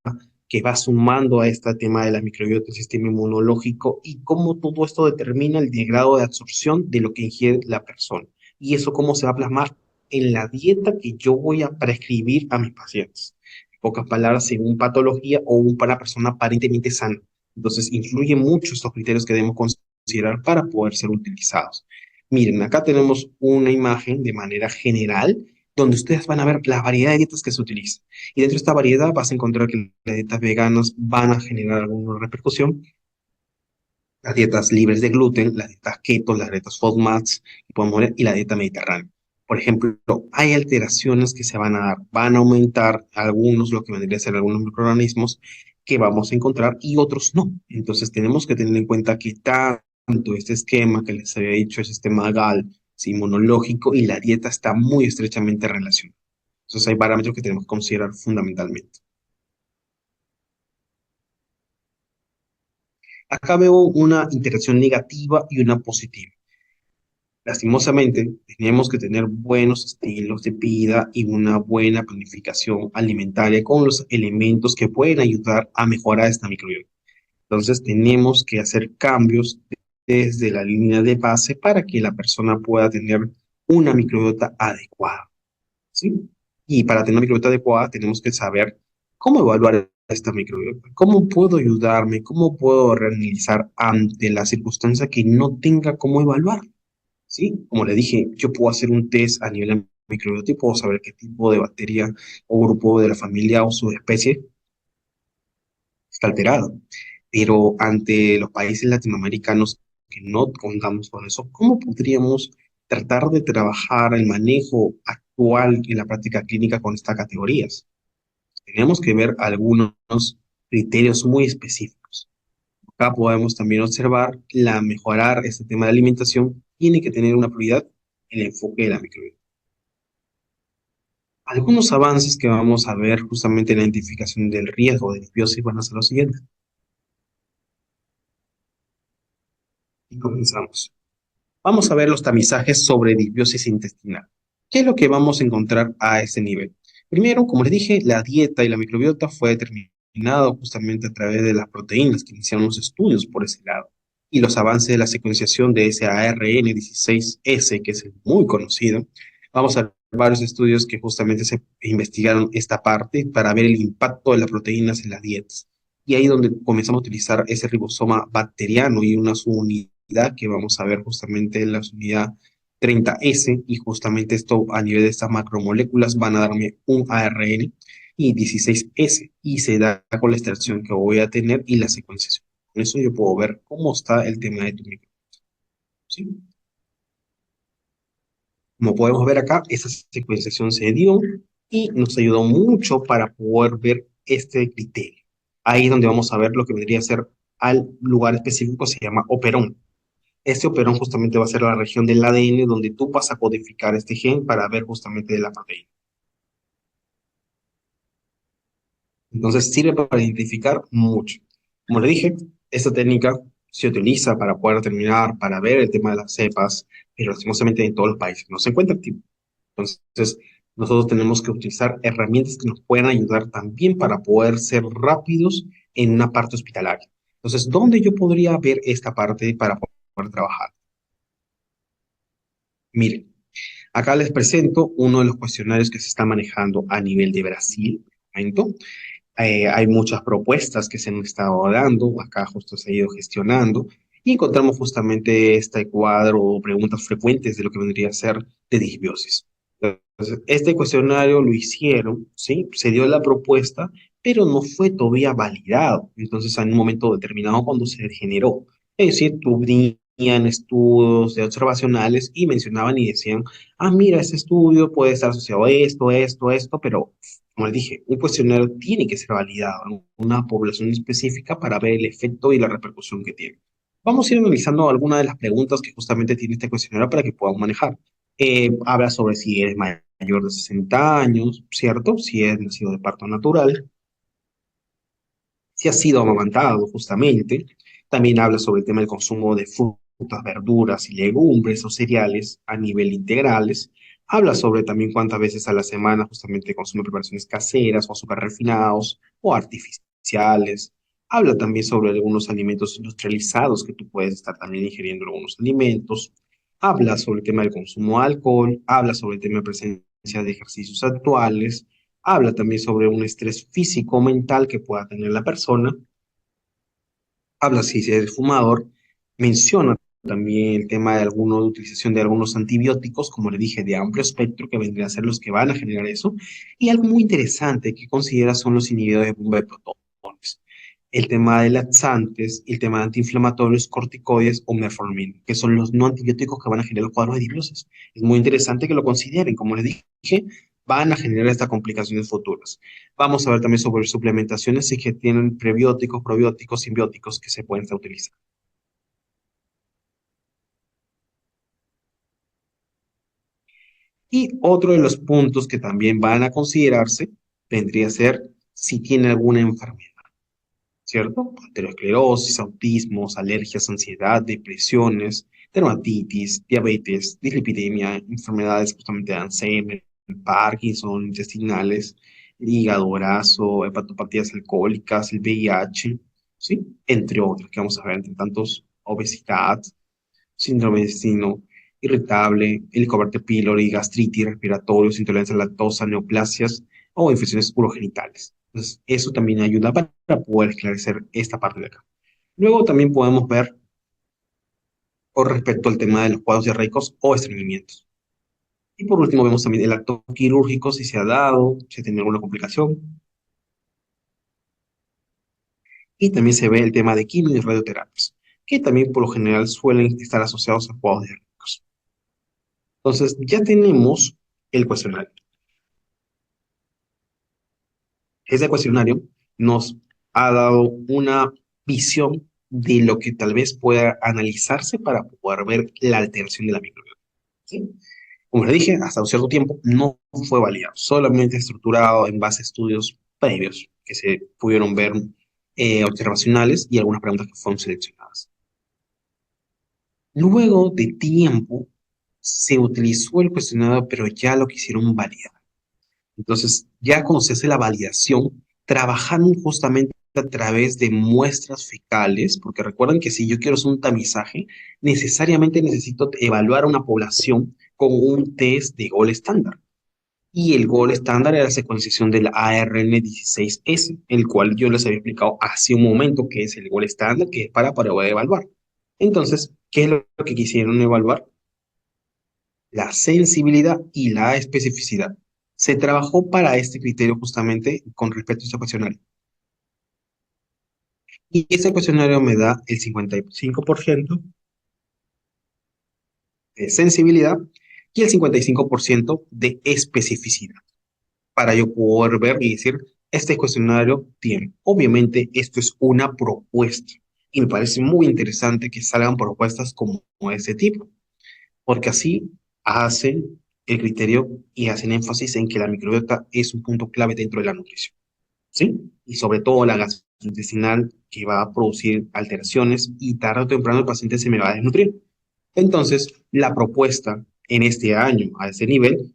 que va sumando a este tema de la microbiota del sistema inmunológico y cómo todo esto determina el grado de absorción de lo que ingiere la persona. Y eso cómo se va a plasmar en la dieta que yo voy a prescribir a mis pacientes. En pocas palabras, según patología o una persona aparentemente sana. Entonces, influyen mucho estos criterios que debemos considerar para poder ser utilizados. Miren, acá tenemos una imagen de manera general donde ustedes van a ver la variedad de dietas que se utilizan. Y dentro de esta variedad vas a encontrar que las dietas veganas van a generar alguna repercusión, las dietas libres de gluten, las dietas keto, las dietas FODMAPs, que podemos ver, y la dieta mediterránea. Por ejemplo, hay alteraciones que se van a dar, van a aumentar algunos, lo que vendría a ser algunos microorganismos que vamos a encontrar y otros no. Entonces tenemos que tener en cuenta que tanto este esquema que les había dicho, el sistema GAL, sí, inmunológico y la dieta está muy estrechamente relacionados. Entonces hay parámetros que tenemos que considerar fundamentalmente. Acá veo una interacción negativa y una positiva. Lastimosamente, tenemos que tener buenos estilos de vida y una buena planificación alimentaria con los elementos que pueden ayudar a mejorar esta microbiota. Entonces, tenemos que hacer cambios desde la línea de base para que la persona pueda tener una microbiota adecuada. ¿Sí? Y para tener una microbiota adecuada tenemos que saber cómo evaluar esta microbiota, cómo puedo ayudarme, cómo puedo reanalizar ante la circunstancia que no tenga cómo evaluar, ¿sí? Como le dije, yo puedo hacer un test a nivel de microbiota y puedo saber qué tipo de bacteria o grupo de la familia o subespecie está alterado. Pero ante los países latinoamericanos que no contamos con eso, ¿cómo podríamos tratar de trabajar el manejo actual en la práctica clínica con estas categorías? Tenemos que ver algunos criterios muy específicos. Acá podemos también observar la mejorar este tema de alimentación tiene que tener una prioridad el enfoque de la microbiota. Algunos avances que vamos a ver justamente en la identificación del riesgo de disbiosis van a ser los siguientes. Y comenzamos. Vamos a ver los tamizajes sobre disbiosis intestinal. ¿Qué es lo que vamos a encontrar a ese nivel? Primero, como les dije, la dieta y la microbiota fue determinada justamente a través de las proteínas que iniciaron los estudios por ese lado. Y los avances de la secuenciación de ese ARN16S, que es el muy conocido. Vamos a ver varios estudios que justamente se investigaron esta parte para ver el impacto de las proteínas en las dietas. Y ahí donde comenzamos a utilizar ese ribosoma bacteriano y una subunidad que vamos a ver justamente en la unidad 30S y justamente esto a nivel de estas macromoléculas van a darme un ARN y 16S y se da con la extracción que voy a tener y la secuenciación. Con eso yo puedo ver cómo está el tema de tu micro. ¿Sí? Como podemos ver acá, esa secuenciación se dio y nos ayudó mucho para poder ver este criterio. Ahí es donde vamos a ver lo que vendría a ser al lugar específico, se llama operón. Este operón justamente va a ser la región del ADN donde tú vas a codificar este gen para ver justamente de la proteína. Entonces sirve para identificar mucho. Como le dije, esta técnica se utiliza para poder determinar, para ver el tema de las cepas, pero lastimosamente en todos los países no se encuentra activo. Entonces, Nosotros tenemos que utilizar herramientas que nos puedan ayudar también para poder ser rápidos en una parte hospitalaria. Entonces, ¿dónde yo podría ver esta parte para poder trabajar? Miren, acá les presento uno de los cuestionarios que se está manejando a nivel de Brasil. Momento. Hay muchas propuestas que se han estado dando, acá justo se ha ido gestionando, y encontramos justamente este cuadro o preguntas frecuentes de lo que vendría a ser de disbiosis. Entonces, este cuestionario lo hicieron, ¿sí? Se dio la propuesta, pero no fue todavía validado. Entonces, en un momento determinado, cuando se generó, es decir, tenían estudios de observacionales y mencionaban y decían, ah, mira, este estudio puede estar asociado a esto, pero como les dije, un cuestionario tiene que ser validado en una población específica para ver el efecto y la repercusión que tiene. Vamos a ir analizando algunas de las preguntas que justamente tiene este cuestionario para que podamos manejar. Habla sobre si eres mayor de 60 años, ¿cierto? Si es nacido de parto natural, si ha sido amamantado justamente. También habla sobre el tema del consumo de frutas, verduras y legumbres o cereales a nivel integrales. Habla sobre también cuántas veces a la semana justamente consume preparaciones caseras o azúcar refinados o artificiales. Habla también sobre algunos alimentos industrializados que tú puedes estar también ingiriendo algunos alimentos. Habla sobre el tema del consumo de alcohol. Habla sobre el tema de presencia de ejercicios actuales. Habla también sobre un estrés físico o mental que pueda tener la persona. Habla si es fumador. Menciona también el tema de alguna utilización de algunos antibióticos, como le dije, de amplio espectro, que vendrían a ser los que van a generar eso. Y algo muy interesante que considera son los inhibidores de bomba de protones. El tema de laxantes, el tema de antiinflamatorios, corticoides o metformina, que son los no antibióticos que van a generar el cuadro de disbiosis. Es muy interesante que lo consideren. Como les dije, van a generar estas complicaciones futuras. Vamos a ver también sobre suplementaciones y que tienen prebióticos, probióticos, simbióticos que se pueden utilizar. Y otro de los puntos que también van a considerarse vendría a ser si tiene alguna enfermedad, ¿cierto? Arteriosclerosis, autismos, alergias, ansiedad, depresiones, dermatitis, diabetes, dislipidemia, enfermedades justamente de Alzheimer, Parkinson, intestinales, hígado graso, hepatopatías alcohólicas, el VIH, ¿sí? Entre otros, que vamos a ver entre tantos, obesidad, síndrome de intestino irritable, helicobacter pylori, gastritis, respiratorios, intolerancia a la lactosa, neoplasias o infecciones urogenitales. Entonces, eso también ayuda para poder esclarecer esta parte de acá. Luego también podemos ver con respecto al tema de los cuadros diarreicos o estreñimientos. Y por último vemos también el acto quirúrgico, si se ha dado, si ha tenido alguna complicación. Y también se ve el tema de quimio y radioterapias, que también por lo general suelen estar asociados a cuadros diarreicos. Entonces, ya tenemos el cuestionario. Ese cuestionario nos ha dado una visión de lo que tal vez pueda analizarse para poder ver la alteración de la microbiota. ¿Sí? Como le dije, hasta un cierto tiempo no fue validado, solamente estructurado en base a estudios previos que se pudieron ver observacionales y algunas preguntas que fueron seleccionadas. Luego de tiempo se utilizó el cuestionario, pero ya lo quisieron validar. Entonces, ya cuando se hace la validación, trabajan justamente a través de muestras fecales, porque recuerden que si yo quiero hacer un tamizaje, necesariamente necesito evaluar a una población con un test de gol estándar. Y el gol estándar era la secuenciación del ARN16S, el cual yo les había explicado hace un momento que es el gol estándar, que es para poder evaluar. Entonces, ¿qué es lo que quisieron evaluar? La sensibilidad y la especificidad. Se trabajó para este criterio justamente con respecto a este cuestionario. Y ese cuestionario me da el 55% de sensibilidad y el 55% de especificidad para yo poder ver y decir, este cuestionario tiene. Obviamente, esto es una propuesta y me parece muy interesante que salgan propuestas como este tipo, porque así hacen el criterio y hacen énfasis en que la microbiota es un punto clave dentro de la nutrición, ¿sí? Y sobre todo la gastrointestinal que va a producir alteraciones y tarde o temprano el paciente se me va a desnutrir. Entonces, la propuesta en este año a ese nivel,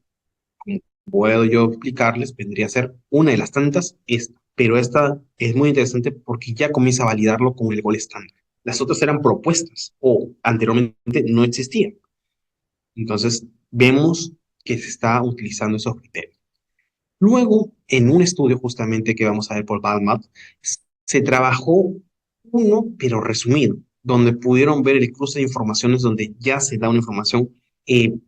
como puedo yo explicarles, vendría a ser una de las tantas, esta. Pero esta es muy interesante porque ya comienza a validarlo con el gol estándar. Las otras eran propuestas o anteriormente no existían. Entonces, vemos que se está utilizando esos criterios. Luego, en un estudio justamente que vamos a ver por Balmat, se trabajó uno, pero resumido, donde pudieron ver el cruce de informaciones, donde ya se da una información,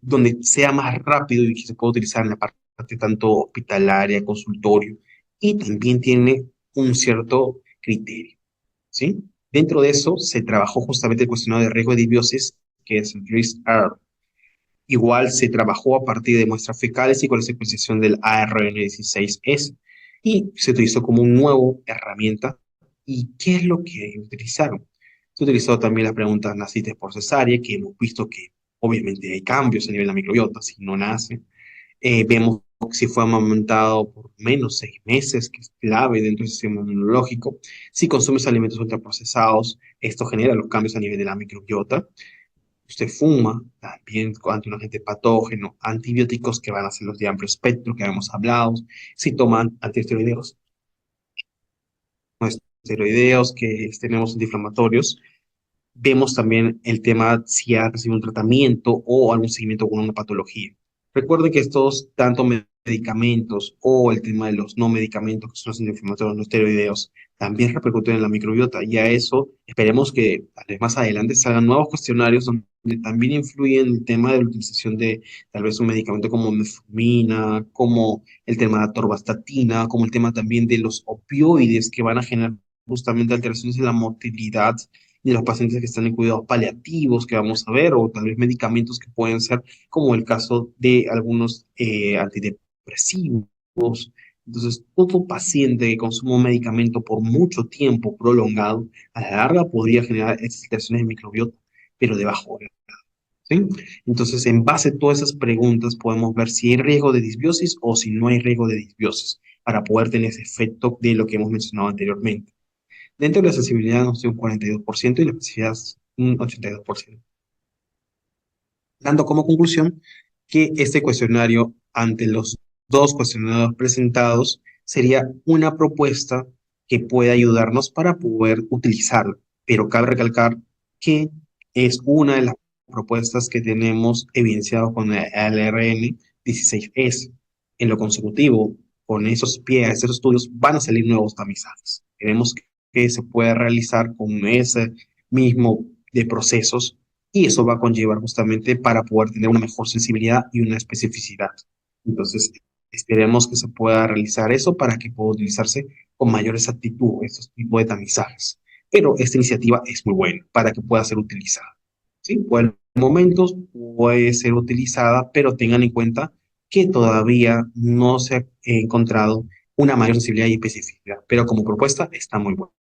donde sea más rápido y que se pueda utilizar en la parte tanto hospitalaria, consultorio, y también tiene un cierto criterio, ¿sí? Dentro de eso se trabajó justamente el cuestionario de riesgo de disbiosis, que es el RISC-R. Igual se trabajó a partir de muestras fecales y con la secuenciación del ARN16S y se utilizó como una nueva herramienta. ¿Y qué es lo que utilizaron? Se utilizó también la pregunta ¿naciste por cesárea? Que hemos visto que obviamente hay cambios a nivel de la microbiota si no nace. Vemos si fue amamantado por menos 6 meses, que es clave dentro del sistema inmunológico. Si consumes alimentos ultraprocesados, esto genera los cambios a nivel de la microbiota. Usted fuma, también ante un agente patógeno, antibióticos que van a ser los de amplio espectro que habíamos hablado, si toman antiesteroideos, no esteroideos que tenemos antiinflamatorios. Vemos también el tema si ha recibido un tratamiento o algún seguimiento con una patología. Recuerden que estos, tanto medicamentos o el tema de los no medicamentos, que son los antiinflamatorios, los esteroideos, también repercuten en la microbiota. Y a eso esperemos que tal vez más adelante salgan nuevos cuestionarios donde también influyen el tema de la utilización de tal vez un medicamento como metformina, como el tema de la atorvastatina, como el tema también de los opioides que van a generar justamente alteraciones en la motilidad de los pacientes que están en cuidados paliativos que vamos a ver, o tal vez medicamentos que pueden ser, como el caso de algunos antidepresivos. Entonces, todo paciente que consuma un medicamento por mucho tiempo prolongado, a la larga podría generar excitaciones de microbiota, pero de bajo grado, ¿sí? Entonces, en base a todas esas preguntas, podemos ver si hay riesgo de disbiosis o si no hay riesgo de disbiosis, para poder tener ese efecto de lo que hemos mencionado anteriormente. Dentro de la sensibilidad nos dio un 42% y la especificidad un 82%, dando como conclusión que este cuestionario, ante los dos cuestionarios presentados, sería una propuesta que puede ayudarnos para poder utilizarlo. Pero cabe recalcar que es una de las propuestas que tenemos evidenciado con el LRN 16S. En lo consecutivo, con esos pies, esos estudios, van a salir nuevos tamizajes. Queremos que se pueda realizar con ese mismo de procesos y eso va a conllevar justamente para poder tener una mejor sensibilidad y una especificidad. Entonces, esperemos que se pueda realizar eso para que pueda utilizarse con mayor exactitud estos tipos de tamizajes. Pero esta iniciativa es muy buena para que pueda ser utilizada. ¿Sí? Por momentos puede ser utilizada, pero tengan en cuenta que todavía no se ha encontrado una mayor sensibilidad y especificidad, pero como propuesta está muy buena,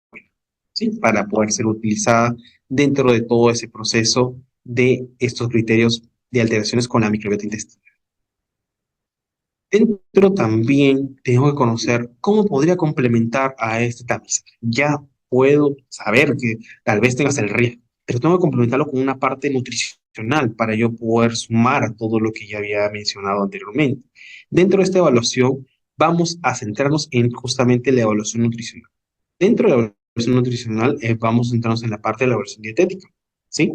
¿sí? Para poder ser utilizada dentro de todo ese proceso de estos criterios de alteraciones con la microbiota intestinal. Dentro también tengo que conocer cómo podría complementar a este tamiz. Ya puedo saber que tal vez tengas el riesgo, pero tengo que complementarlo con una parte nutricional para yo poder sumar a todo lo que ya había mencionado anteriormente. Dentro de esta evaluación, vamos a centrarnos en justamente la evaluación nutricional. Dentro de la evaluación nutricional, vamos a centrarnos en la parte de la evaluación dietética, ¿sí?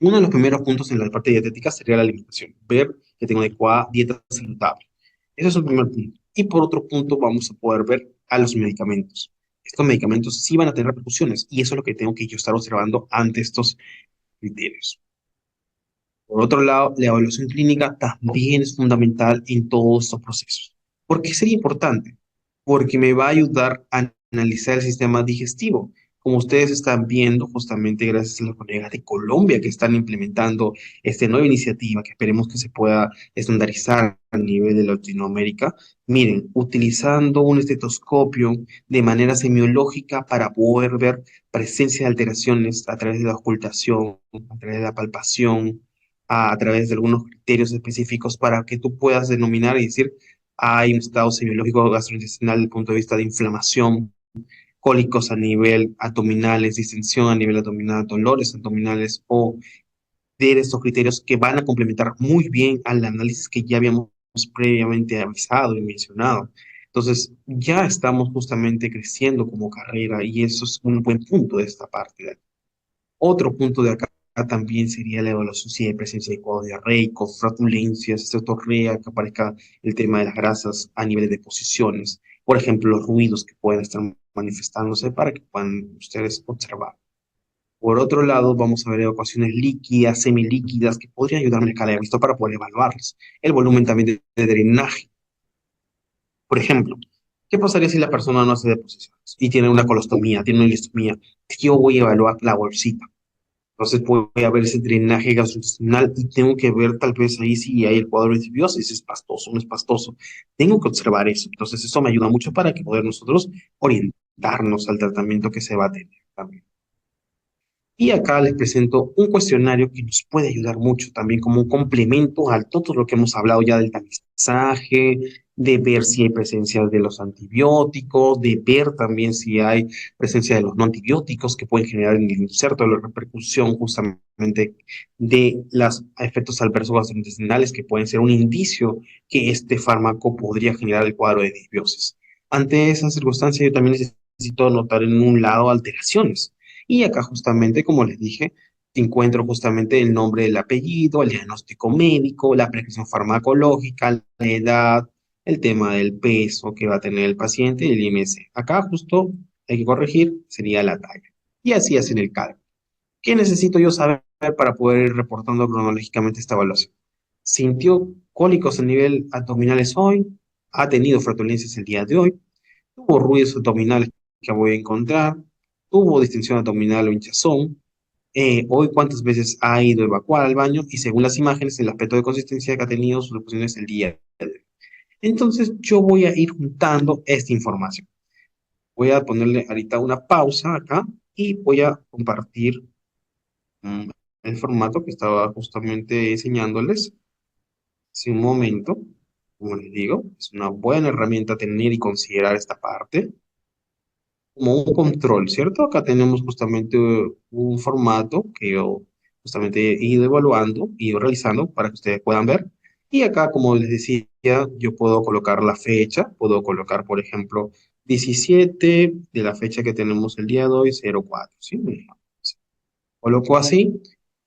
Uno de los primeros puntos en la parte dietética sería la alimentación, ver que tengo adecuada dieta saludable. Ese es el primer punto. Y por otro punto vamos a poder ver a los medicamentos. Estos medicamentos sí van a tener repercusiones y eso es lo que tengo que yo estar observando ante estos criterios. Por otro lado, la evaluación clínica también es fundamental en todos estos procesos. ¿Por qué sería importante? Porque me va a ayudar a analizar el sistema digestivo. Como ustedes están viendo, justamente gracias a los colegas de Colombia que están implementando esta nueva iniciativa, que esperemos que se pueda estandarizar a nivel de Latinoamérica. Miren, utilizando un estetoscopio de manera semiológica para poder ver presencia de alteraciones a través de la ocultación, a través de la palpación, a través de algunos criterios específicos para que tú puedas denominar y decir, hay un estado semiológico gastrointestinal desde el punto de vista de inflamación, cólicos a nivel abdominales, distensión a nivel abdominal, dolores abdominales o ver estos criterios que van a complementar muy bien al análisis que ya habíamos previamente avisado y mencionado. Entonces, ya estamos justamente creciendo como carrera y eso es un buen punto de esta parte. Otro punto de acá también sería la evaluación si hay presencia de cuadros diarreicos, flatulencias, estratorrea, que aparezca el tema de las grasas a nivel de posiciones, por ejemplo, los ruidos que pueden estar manifestándose para que puedan ustedes observar. Por otro lado, vamos a ver evacuaciones líquidas, semilíquidas, que podrían ayudarme en el escala de visto para poder evaluarlas. El volumen también de drenaje. Por ejemplo, ¿qué pasaría si la persona no hace deposiciones y tiene una colostomía, tiene una ileostomía? Yo voy a evaluar la bolsita. Entonces voy a ver ese drenaje gastrointestinal y tengo que ver tal vez ahí si hay el cuadro de disbiosis, es pastoso o no es pastoso. Tengo que observar eso. Entonces eso me ayuda mucho para que poder nosotros orientarnos al tratamiento que se va a tener también. Y acá les presento un cuestionario que nos puede ayudar mucho también como un complemento a todo lo que hemos hablado ya del tamizaje, de ver si hay presencia de los antibióticos, de ver también si hay presencia de los no antibióticos que pueden generar en el inserto la repercusión justamente de los efectos adversos gastrointestinales que pueden ser un indicio que este fármaco podría generar el cuadro de disbiosis. Ante esa circunstancia yo también necesito notar en un lado alteraciones. Y acá justamente, como les dije, encuentro justamente el nombre del apellido, el diagnóstico médico, la prescripción farmacológica, la edad, el tema del peso que va a tener el paciente y el IMC. Acá justo hay que corregir, sería la talla. Y así hacen el cálculo. ¿Qué necesito yo saber para poder ir reportando cronológicamente esta evaluación? ¿Sintió cólicos a nivel abdominales hoy? ¿Ha tenido flatulencias el día de hoy? ¿Tuvo ruidos abdominales que voy a encontrar? ¿Tuvo distensión abdominal o hinchazón? Hoy cuántas veces ha ido a evacuar al baño y según las imágenes, el aspecto de consistencia que ha tenido sus posiciones el día de hoy. Entonces yo voy a ir juntando esta información. Voy a ponerle ahorita una pausa acá y voy a compartir mm, el formato que estaba justamente enseñándoles hace un momento. Como les digo, es una buena herramienta tener y considerar esta parte como un control, ¿cierto? Acá tenemos justamente un formato que yo justamente he ido evaluando, he ido realizando para que ustedes puedan ver. Y acá, como les decía, yo puedo colocar la fecha, puedo colocar, por ejemplo, 17 de la fecha que tenemos el día de hoy, 04, ¿sí? Coloco así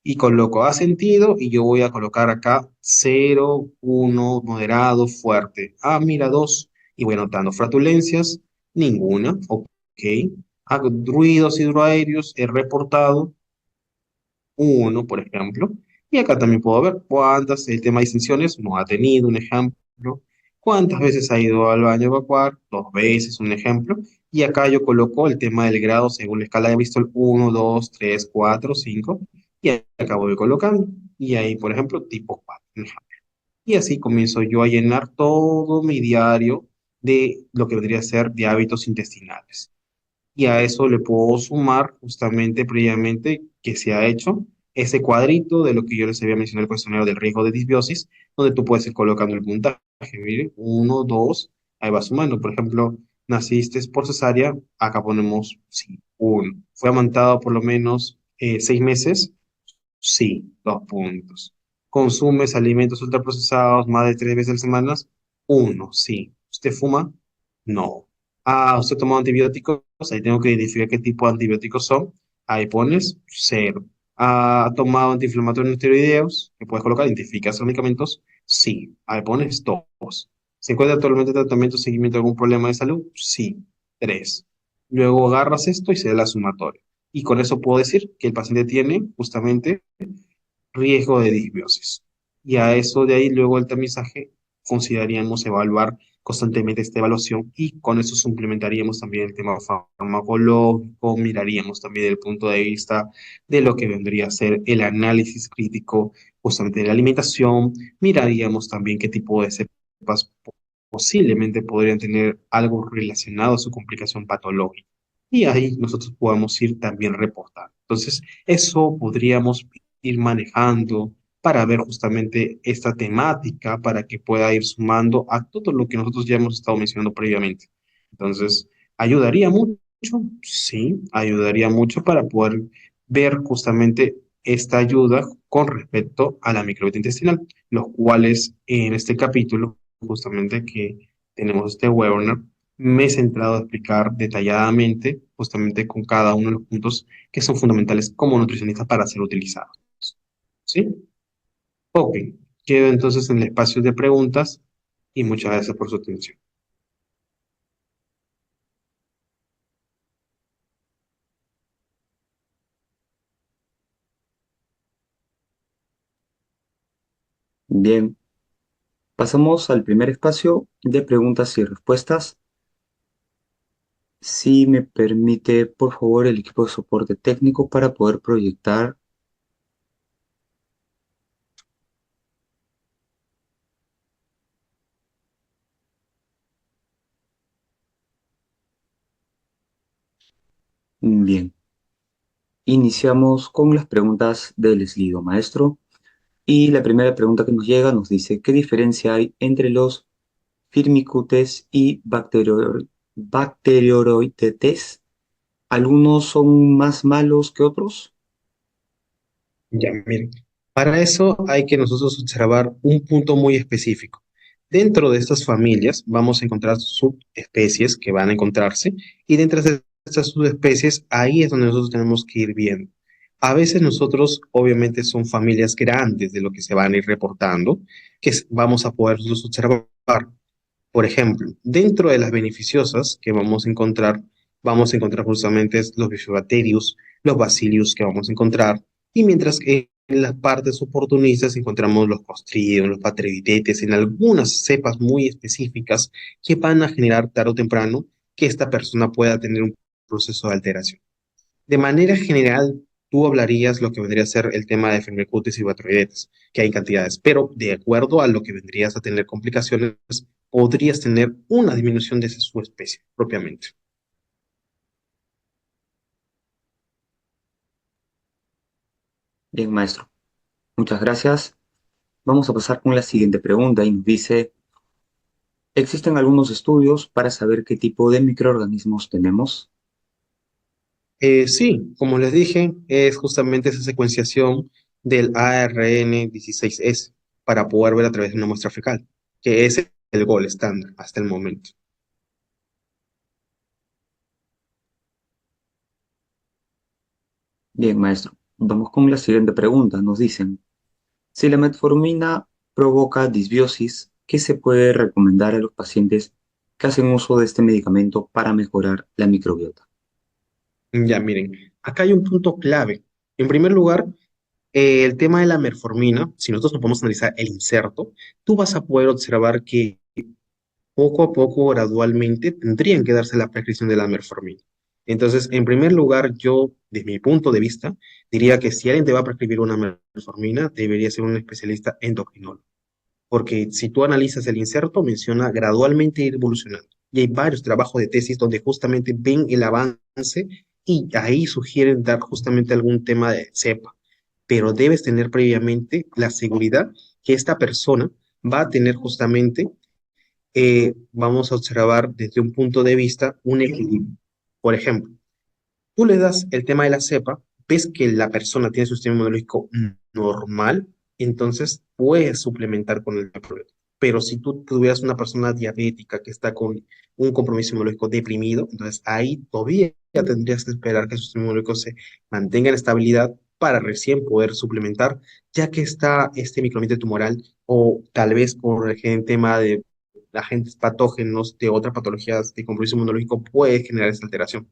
y coloco a sentido y yo voy a colocar acá 0, 1, moderado, fuerte. Ah, mira, 2 y voy anotando flatulencias, ninguna, ok. Hago ruidos hidroaéreos, he reportado uno, por ejemplo. Y acá también puedo ver cuántas, el tema de distensiones no ha tenido, un ejemplo. ¿Cuántas veces ha ido al baño a evacuar? 2 veces, un ejemplo. Y acá yo coloco el tema del grado según la escala de Bristol, 1, 2, 3, 4, 5. Y acá voy colocando. Y ahí, por ejemplo, tipo 4, un ejemplo. Y así comienzo yo a llenar todo mi diario de lo que vendría a ser de hábitos intestinales y a eso le puedo sumar justamente previamente que se ha hecho ese cuadrito de lo que yo les había mencionado el cuestionario del riesgo de disbiosis, donde tú puedes ir colocando el puntaje. Mire, uno, dos, ahí va sumando. Por ejemplo, naciste por cesárea, acá ponemos sí, uno. Fue amamantado por lo menos 6 meses, sí, 2 puntos. ¿Consumes alimentos ultraprocesados más de 3 veces a la semana? Uno, sí. ¿Usted fuma? No. Ah, ¿usted toma antibióticos? Ahí tengo que identificar qué tipo de antibióticos son. Ahí pones cero. ¿Ha tomado antiinflamatorios no esteroideos? Que puedes colocar, identificas los medicamentos. Sí. Ahí pones dos. ¿Se encuentra actualmente en tratamiento o seguimiento de algún problema de salud? Sí. Tres. Luego agarras esto y se da la sumatoria. Y con eso puedo decir que el paciente tiene justamente riesgo de disbiosis. Y a eso de ahí, luego el tamizaje, consideraríamos evaluar constantemente esta evaluación y con eso suplementaríamos también el tema farmacológico, miraríamos también el punto de vista de lo que vendría a ser el análisis crítico justamente de la alimentación, miraríamos también qué tipo de cepas posiblemente podrían tener algo relacionado a su complicación patológica. Y ahí nosotros podamos ir también reportando. Entonces, eso podríamos ir manejando para ver justamente esta temática, para que pueda ir sumando a todo lo que nosotros ya hemos estado mencionando previamente. Entonces, ¿ayudaría mucho? Sí, ayudaría mucho para poder ver justamente esta ayuda con respecto a la microbiota intestinal, los cuales en este capítulo, justamente que tenemos este webinar, me he centrado a explicar detalladamente, justamente con cada uno de los puntos que son fundamentales como nutricionista para ser utilizados. ¿Sí? Ok, quedo entonces en el espacio de preguntas y muchas gracias por su atención. Bien, pasamos al primer espacio de preguntas y respuestas. Si me permite, por favor, el equipo de soporte técnico para poder proyectar. Bien, iniciamos con las preguntas del slido maestro. Y la primera pregunta que nos llega nos dice, ¿qué diferencia hay entre los firmicutes y bacterioroidetes? ¿Algunos son más malos que otros? Ya, miren, para eso hay que nosotros observar un punto muy específico. Dentro de estas familias vamos a encontrar subespecies que van a encontrarse y dentro de estas subespecies ahí es donde nosotros tenemos que ir viendo. A veces nosotros, obviamente, son familias grandes de lo que se van a ir reportando, vamos a poder nosotros observar. Por ejemplo, dentro de las beneficiosas que vamos a encontrar justamente los bifidobacterios, los bacillus que vamos a encontrar, y mientras que en las partes oportunistas encontramos los clostridium, los bacteroidetes, en algunas cepas muy específicas que van a generar tarde o temprano que esta persona pueda tener un proceso de alteración. De manera general, tú hablarías lo que vendría a ser el tema de Firmicutes y Batroidetes, que hay cantidades, pero de acuerdo a lo que vendrías a tener complicaciones, podrías tener una disminución de esa subespecie propiamente. Bien, maestro. Muchas gracias. Vamos a pasar con la siguiente pregunta y nos dice, ¿existen algunos estudios para saber qué tipo de microorganismos tenemos? Sí, como les dije, es justamente esa secuenciación del ARN16S para poder ver a través de una muestra fecal, que es el gol estándar hasta el momento. Bien, maestro. Vamos con la siguiente pregunta. Nos dicen, si la metformina provoca disbiosis, ¿qué se puede recomendar a los pacientes que hacen uso de este medicamento para mejorar la microbiota? Ya, miren, acá hay un punto clave. En primer lugar, el tema de la metformina, si nosotros nos podemos analizar el inserto, tú vas a poder observar que poco a poco, gradualmente, tendrían que darse la prescripción de la metformina. Entonces, en primer lugar, yo, desde mi punto de vista, diría que si alguien te va a prescribir una metformina, debería ser un especialista endocrinólogo. Porque si tú analizas el inserto, menciona gradualmente ir evolucionando. Y hay varios trabajos de tesis donde justamente ven el avance y ahí sugieren dar justamente algún tema de cepa. Pero debes tener previamente la seguridad que esta persona va a tener justamente, vamos a observar desde un punto de vista un equilibrio. Por ejemplo, tú le das el tema de la cepa, ves que la persona tiene su sistema inmunológico normal, entonces puedes suplementar con el probiótico. Pero si tú tuvieras una persona diabética que está con un compromiso inmunológico deprimido, entonces ahí todavía tendrías que esperar que su sistema inmunológico se mantenga en estabilidad para recién poder suplementar, ya que está este microambiente tumoral o tal vez por el tema de agentes patógenos de otras patologías de compromiso inmunológico puede generar esta alteración.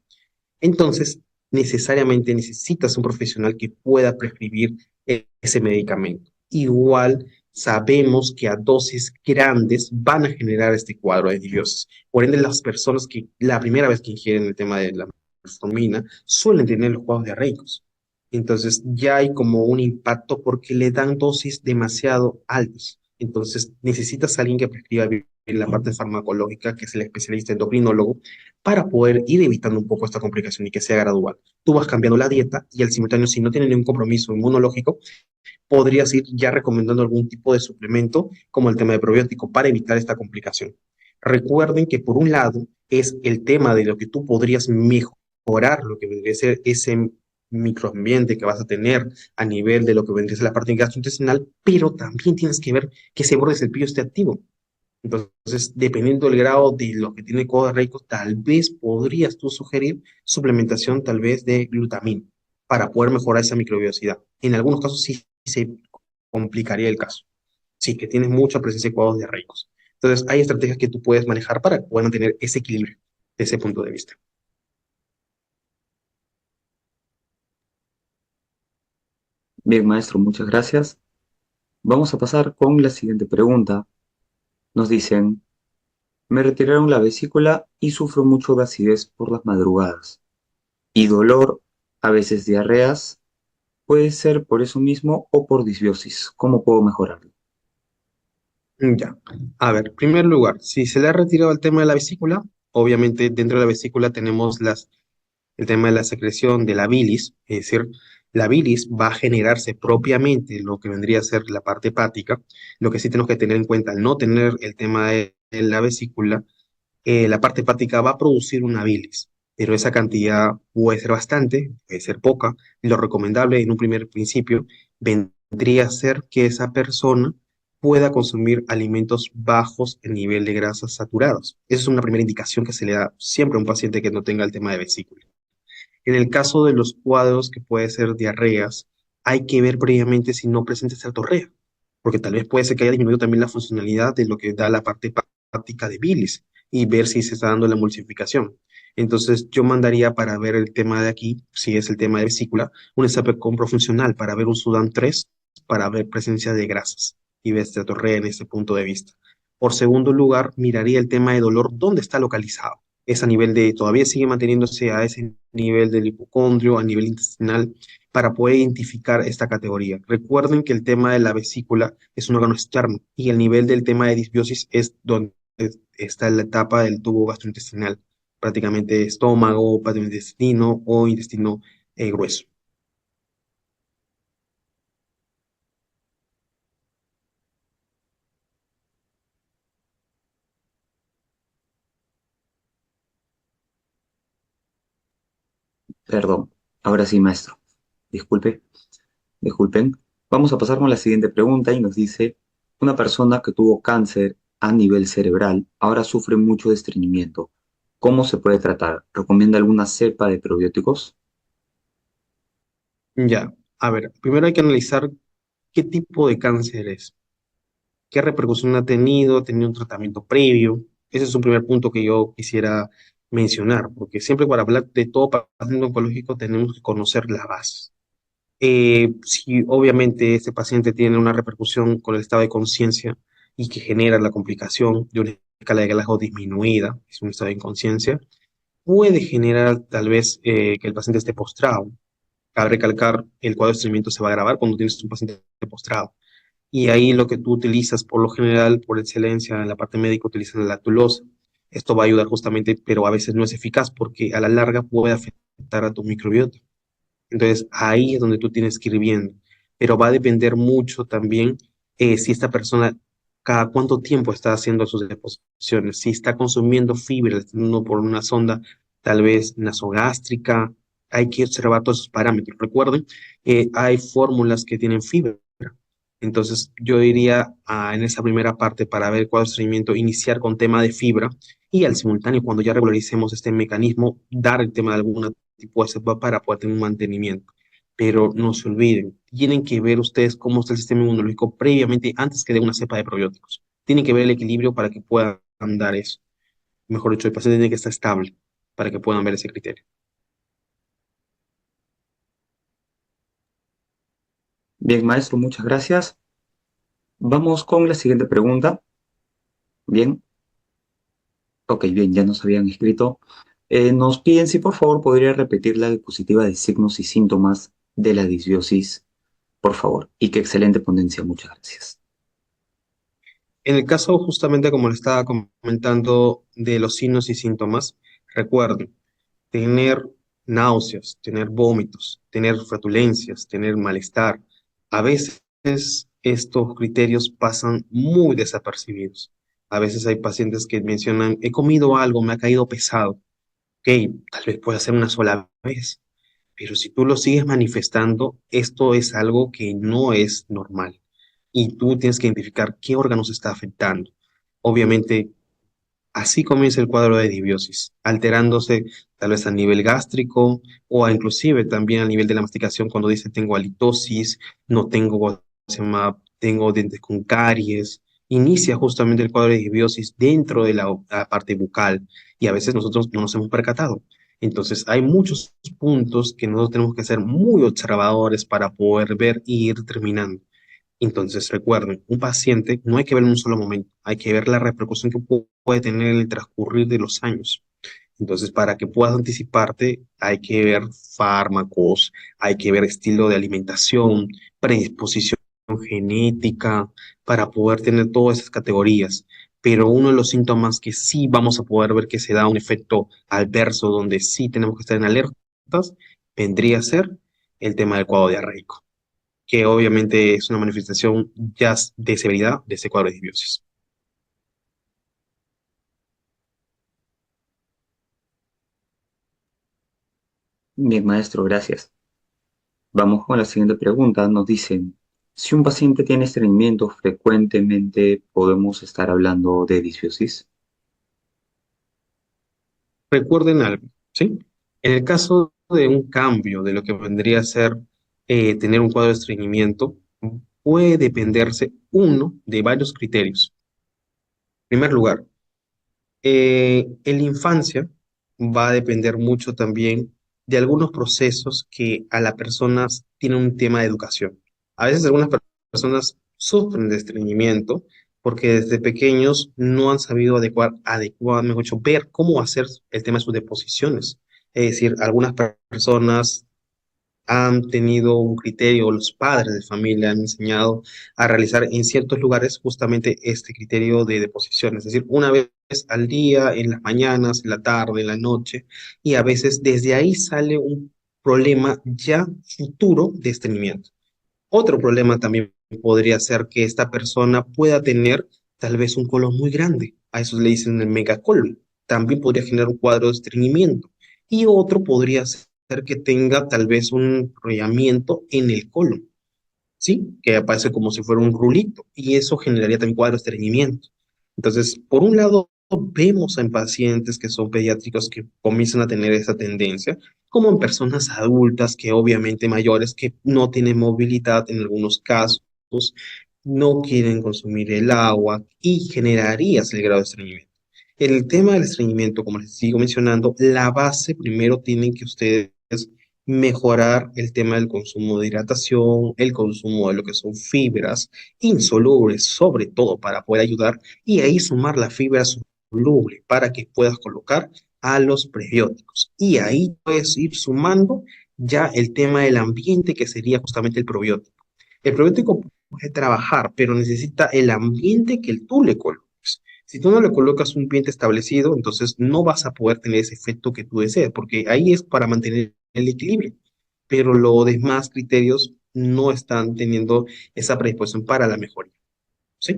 Entonces, necesariamente necesitas un profesional que pueda prescribir ese medicamento. Igual sabemos que a dosis grandes van a generar este cuadro de disbiosis. Por ende, las personas que la primera vez que ingieren el tema de la metformina suelen tener los cuadros diarreicos. Entonces, ya hay como un impacto porque le dan dosis demasiado altas. Entonces, necesitas a alguien que prescriba bien la parte farmacológica, que es el especialista endocrinólogo, para poder ir evitando un poco esta complicación y que sea gradual. Tú vas cambiando la dieta y al simultáneo, si no tienes ningún compromiso inmunológico, podrías ir ya recomendando algún tipo de suplemento como el tema de probiótico para evitar esta complicación. Recuerden que por un lado es el tema de lo que tú podrías mejorar, lo que vendría a ser ese microambiente que vas a tener a nivel de lo que vendría a ser la parte gastrointestinal, pero también tienes que ver que ese borde del cepillo esté activo. Entonces, dependiendo del grado de lo que tiene codo rico, tal vez podrías tú sugerir suplementación tal vez de glutamina para poder mejorar esa microbiosidad. En algunos casos sí se complicaría el caso. Sí, que tienes mucha presencia de cuadros diarreicos. Entonces, hay estrategias que tú puedes manejar para poder mantener ese equilibrio desde ese punto de vista. Bien, maestro, muchas gracias. Vamos a pasar con la siguiente pregunta. Nos dicen, me retiraron la vesícula y sufro mucho de acidez por las madrugadas y dolor, a veces diarreas. Puede ser por eso mismo o por disbiosis. ¿Cómo puedo mejorarlo? Ya. A ver, en primer lugar, si se le ha retirado el tema de la vesícula, obviamente dentro de la vesícula tenemos el tema de la secreción de la bilis, es decir, la bilis va a generarse propiamente lo que vendría a ser la parte hepática. Lo que sí tenemos que tener en cuenta, al no tener el tema de la vesícula, la parte hepática va a producir una bilis, pero esa cantidad puede ser bastante, puede ser poca. Lo recomendable en un primer principio vendría a ser que esa persona pueda consumir alimentos bajos en nivel de grasas saturados. Esa es una primera indicación que se le da siempre a un paciente que no tenga el tema de vesícula. En el caso de los cuadros que puede ser diarreas, hay que ver previamente si no presenta cefalorrea, porque tal vez puede ser que haya disminuido también la funcionalidad de lo que da la parte hepática de bilis y ver si se está dando la emulsificación. Entonces, yo mandaría para ver el tema de aquí, si es el tema de vesícula, un examen funcional para ver un Sudan 3 para ver presencia de grasas y ver esteatorrea en este punto de vista. Por segundo lugar, miraría el tema de dolor, ¿dónde está localizado? Es a nivel de, todavía sigue manteniéndose a ese nivel del hipocondrio, a nivel intestinal, para poder identificar esta categoría. Recuerden que el tema de la vesícula es un órgano externo y el nivel del tema de disbiosis es donde está la etapa del tubo gastrointestinal, prácticamente estómago, patio intestino o intestino grueso. Perdón. Ahora sí, maestro. Disculpe, disculpen. Vamos a pasar con la siguiente pregunta y nos dice, una persona que tuvo cáncer a nivel cerebral ahora sufre mucho de estreñimiento. ¿Cómo se puede tratar? ¿Recomienda alguna cepa de probióticos? Ya, a ver, primero hay que analizar qué tipo de cáncer es, qué repercusión ha tenido un tratamiento previo. Ese es un primer punto que yo quisiera mencionar, porque siempre para hablar de todo paciente oncológico tenemos que conocer la base. Si obviamente este paciente tiene una repercusión con el estado de conciencia y que genera la complicación de una escala de Glasgow disminuida, es un estado de inconsciencia, puede generar tal vez que el paciente esté postrado. Cabe recalcar, el cuadro de estreñimiento se va a agravar cuando tienes un paciente postrado. Y ahí lo que tú utilizas, por lo general, por excelencia, en la parte médica, utilizas la lactulosa. Esto va a ayudar justamente, pero a veces no es eficaz porque a la larga puede afectar a tu microbiota. Entonces, ahí es donde tú tienes que ir viendo. Pero va a depender mucho también si esta persona cada cuánto tiempo está haciendo sus deposiciones, si está consumiendo fibra, no por una sonda tal vez nasogástrica, hay que observar todos esos parámetros. Recuerden, hay fórmulas que tienen fibra. Entonces, yo diría en esa primera parte para ver cuál es el seguimiento, iniciar con tema de fibra y al simultáneo, cuando ya regularicemos este mecanismo, dar el tema de alguna tipo de cepa para poder tener un mantenimiento. Pero no se olviden, tienen que ver ustedes cómo está el sistema inmunológico previamente, antes que de una cepa de probióticos. Tienen que ver el equilibrio para que puedan dar eso. Mejor dicho, el paciente tiene que estar estable para que puedan ver ese criterio. Bien, maestro, muchas gracias. Vamos con la siguiente pregunta. Bien, ok, bien, ya nos habían escrito. Nos piden si por favor podría repetir la diapositiva de signos y síntomas de la disbiosis, por favor. Y qué excelente ponencia, muchas gracias. En el caso justamente como le estaba comentando de los signos y síntomas, recuerden, tener náuseas, tener vómitos, tener flatulencias, tener malestar. A veces estos criterios pasan muy desapercibidos. A veces hay pacientes que mencionan, he comido algo, me ha caído pesado. Ok, tal vez puede ser una sola vez, Pero si tú lo sigues manifestando, esto es algo que no es normal. Y tú tienes que identificar qué órganos está afectando. Obviamente, así comienza el cuadro de disbiosis, alterándose tal vez a nivel gástrico o inclusive también a nivel de la masticación cuando dice tengo halitosis, no tengo, se llama, tengo dientes con caries. Inicia justamente el cuadro de disbiosis dentro de la parte bucal y a veces nosotros no nos hemos percatado. Entonces hay muchos puntos que nosotros tenemos que ser muy observadores para poder ver y ir determinando. Entonces, recuerden, un paciente no hay que verlo en un solo momento, hay que ver la repercusión que puede tener en el transcurrir de los años. Entonces, para que puedas anticiparte, hay que ver fármacos, hay que ver estilo de alimentación, predisposición genética, para poder tener todas esas categorías. Pero uno de los síntomas que sí vamos a poder ver que se da un efecto adverso, donde sí tenemos que estar en alertas, vendría a ser el tema del cuadro diarreico, que obviamente es una manifestación ya de severidad de ese cuadro de disbiosis. Bien, maestro, gracias. Vamos con la siguiente pregunta. Nos dicen, si un paciente tiene estreñimiento frecuentemente, ¿podemos estar hablando de disbiosis? Recuerden algo, ¿sí? En el caso de un cambio de lo que vendría a ser tener un cuadro de estreñimiento, puede dependerse uno de varios criterios. En primer lugar, en la infancia va a depender mucho también de algunos procesos que a las personas tienen un tema de educación. A veces algunas personas sufren de estreñimiento porque desde pequeños no han sabido mejor dicho, ver cómo hacer el tema de sus deposiciones. Es decir, algunas personas han tenido un criterio, o los padres de familia han enseñado a realizar en ciertos lugares justamente este criterio de deposición, es decir, una vez al día, en las mañanas, en la tarde, en la noche, y a veces desde ahí sale un problema ya futuro de estreñimiento. Otro problema también podría ser que esta persona pueda tener tal vez un colon muy grande. A eso le dicen el megacolon. También podría generar un cuadro de estreñimiento. Y otro podría ser que tenga tal vez un enrollamiento en el colon, ¿sí? Que aparece como si fuera un rulito. Y eso generaría también cuadro de estreñimiento. Entonces, por un lado, vemos en pacientes que son pediátricos que comienzan a tener esa tendencia, como en personas adultas que obviamente mayores que no tienen movilidad en algunos casos, no quieren consumir el agua y generarías el grado de estreñimiento. El tema del estreñimiento, como les sigo mencionando, la base primero tienen que ustedes mejorar el tema del consumo de hidratación, el consumo de lo que son fibras insolubles, sobre todo para poder ayudar, y ahí sumar la fibra soluble para que puedas colocar a los prebióticos. Y ahí puedes ir sumando ya el tema del ambiente que sería justamente el probiótico. El probiótico puede trabajar, pero necesita el ambiente que tú le coloques. Si tú no le colocas un ambiente establecido, entonces no vas a poder tener ese efecto que tú deseas, porque ahí es para mantener el equilibrio. Pero los demás criterios no están teniendo esa predisposición para la mejoría. ¿Sí?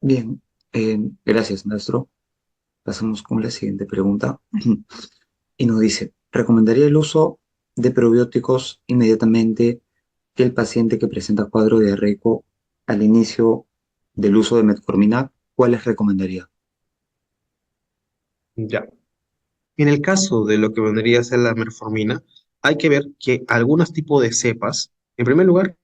Bien, gracias, maestro. Pasamos con la siguiente pregunta. Y nos dice, ¿recomendaría el uso de probióticos inmediatamente que el paciente que presenta cuadro diarreico al inicio del uso de metformina? ¿Cuáles recomendaría? Ya. En el caso de lo que vendría a ser la metformina, hay que ver que algunos tipos de cepas, en primer lugar,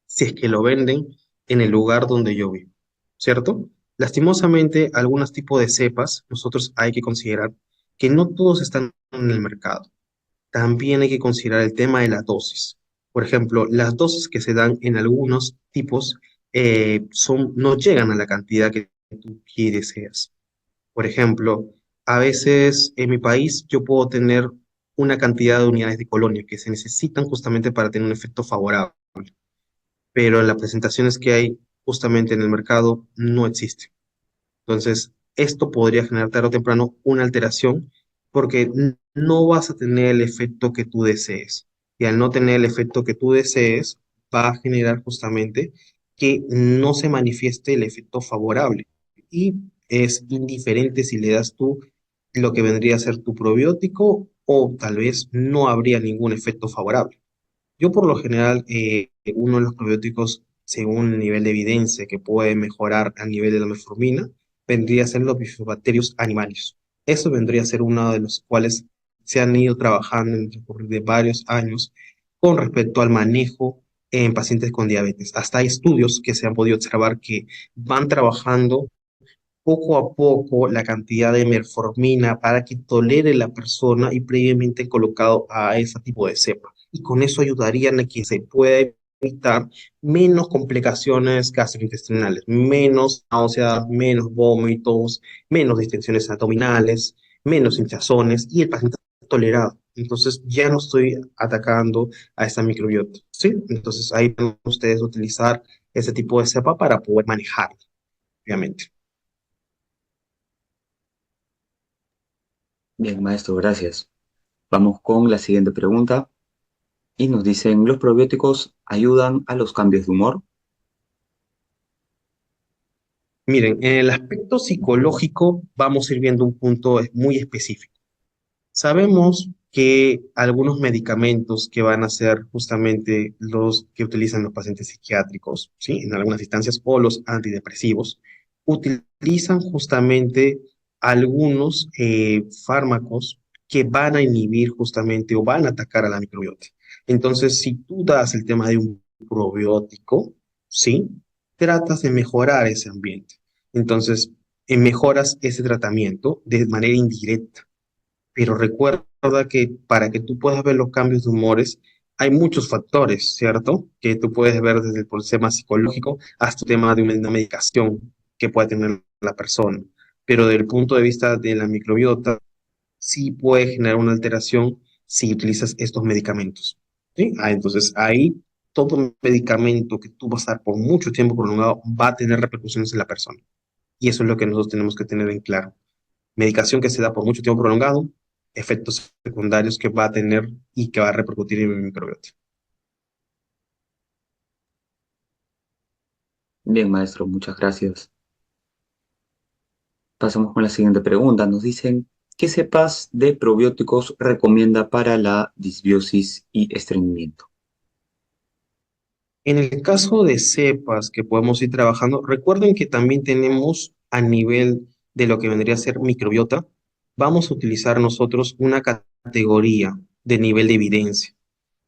si es que lo venden en el lugar donde yo vivo, ¿cierto? Lastimosamente, algunos tipos de cepas, nosotros hay que considerar que no todos están en el mercado. También hay que considerar el tema de la dosis. Por ejemplo, las dosis que se dan en algunos tipos no llegan a la cantidad que tú quieres deseas. Por ejemplo, a veces en mi país yo puedo tener una cantidad de unidades de colonia que se necesitan justamente para tener un efecto favorable, pero en las presentaciones que hay justamente en el mercado no existe. Entonces, esto podría generar tarde o temprano una alteración porque no vas a tener el efecto que tú desees. Y al no tener el efecto que tú desees, va a generar justamente que no se manifieste el efecto favorable. Y es indiferente si le das tú lo que vendría a ser tu probiótico o tal vez no habría ningún efecto favorable. Yo por lo general, uno de los probióticos, según el nivel de evidencia que puede mejorar a nivel de la metformina, vendría a ser los bifidobacterios animales. Eso vendría a ser uno de los cuales se han ido trabajando en el transcurso de varios años con respecto al manejo en pacientes con diabetes. Hasta hay estudios que se han podido observar que van trabajando poco a poco la cantidad de metformina para que tolere la persona y previamente colocado a ese tipo de cepa. Y con eso ayudarían a que se pueda evitar menos complicaciones gastrointestinales, menos náuseas, menos vómitos, menos distensiones abdominales, menos hinchazones y el paciente tolerado. Entonces ya no estoy atacando a esta microbiota, ¿sí? Entonces ahí pueden ustedes utilizar ese tipo de cepa para poder manejarla, obviamente. Bien, maestro, gracias. Vamos con la siguiente pregunta y nos dicen, ¿los probióticos ayudan a los cambios de humor? Miren, en el aspecto psicológico vamos a ir viendo un punto muy específico. Sabemos que algunos medicamentos que van a ser justamente los que utilizan los pacientes psiquiátricos, ¿sí? En algunas instancias, o los antidepresivos, utilizan justamente algunos fármacos que van a inhibir justamente o van a atacar a la microbiota. Entonces, si tú das el tema de un probiótico, ¿sí? Tratas de mejorar ese ambiente. Entonces, mejoras ese tratamiento de manera indirecta, pero recuerda que para que tú puedas ver los cambios de humores, hay muchos factores, ¿cierto? Que tú puedes ver desde el tema psicológico hasta el tema de una medicación que pueda tener la persona. Pero desde el punto de vista de la microbiota, sí puede generar una alteración si utilizas estos medicamentos. ¿Sí? Entonces ahí todo medicamento que tú vas a dar por mucho tiempo prolongado va a tener repercusiones en la persona. Y eso es lo que nosotros tenemos que tener en claro. Medicación que se da por mucho tiempo prolongado, efectos secundarios que va a tener y que va a repercutir en el microbiota. Bien, maestro, muchas gracias. Pasamos con la siguiente pregunta. Nos dicen, ¿qué cepas de probióticos recomienda para la disbiosis y estreñimiento? En el caso de cepas que podemos ir trabajando, recuerden que también tenemos a nivel de lo que vendría a ser microbiota, vamos a utilizar nosotros una categoría de nivel de evidencia.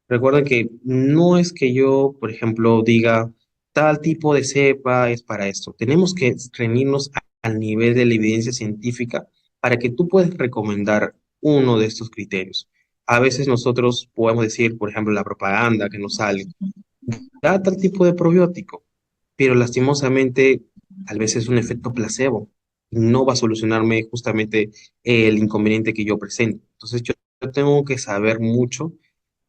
Recuerden que no es que yo, por ejemplo, diga tal tipo de cepa es para esto. Tenemos que reunirnos al nivel de la evidencia científica para que tú puedas recomendar uno de estos criterios. A veces nosotros podemos decir, por ejemplo, la propaganda que nos sale, da tal tipo de probiótico, pero lastimosamente a veces es un efecto placebo. No va a solucionarme justamente el inconveniente que yo presento. Entonces yo tengo que saber mucho,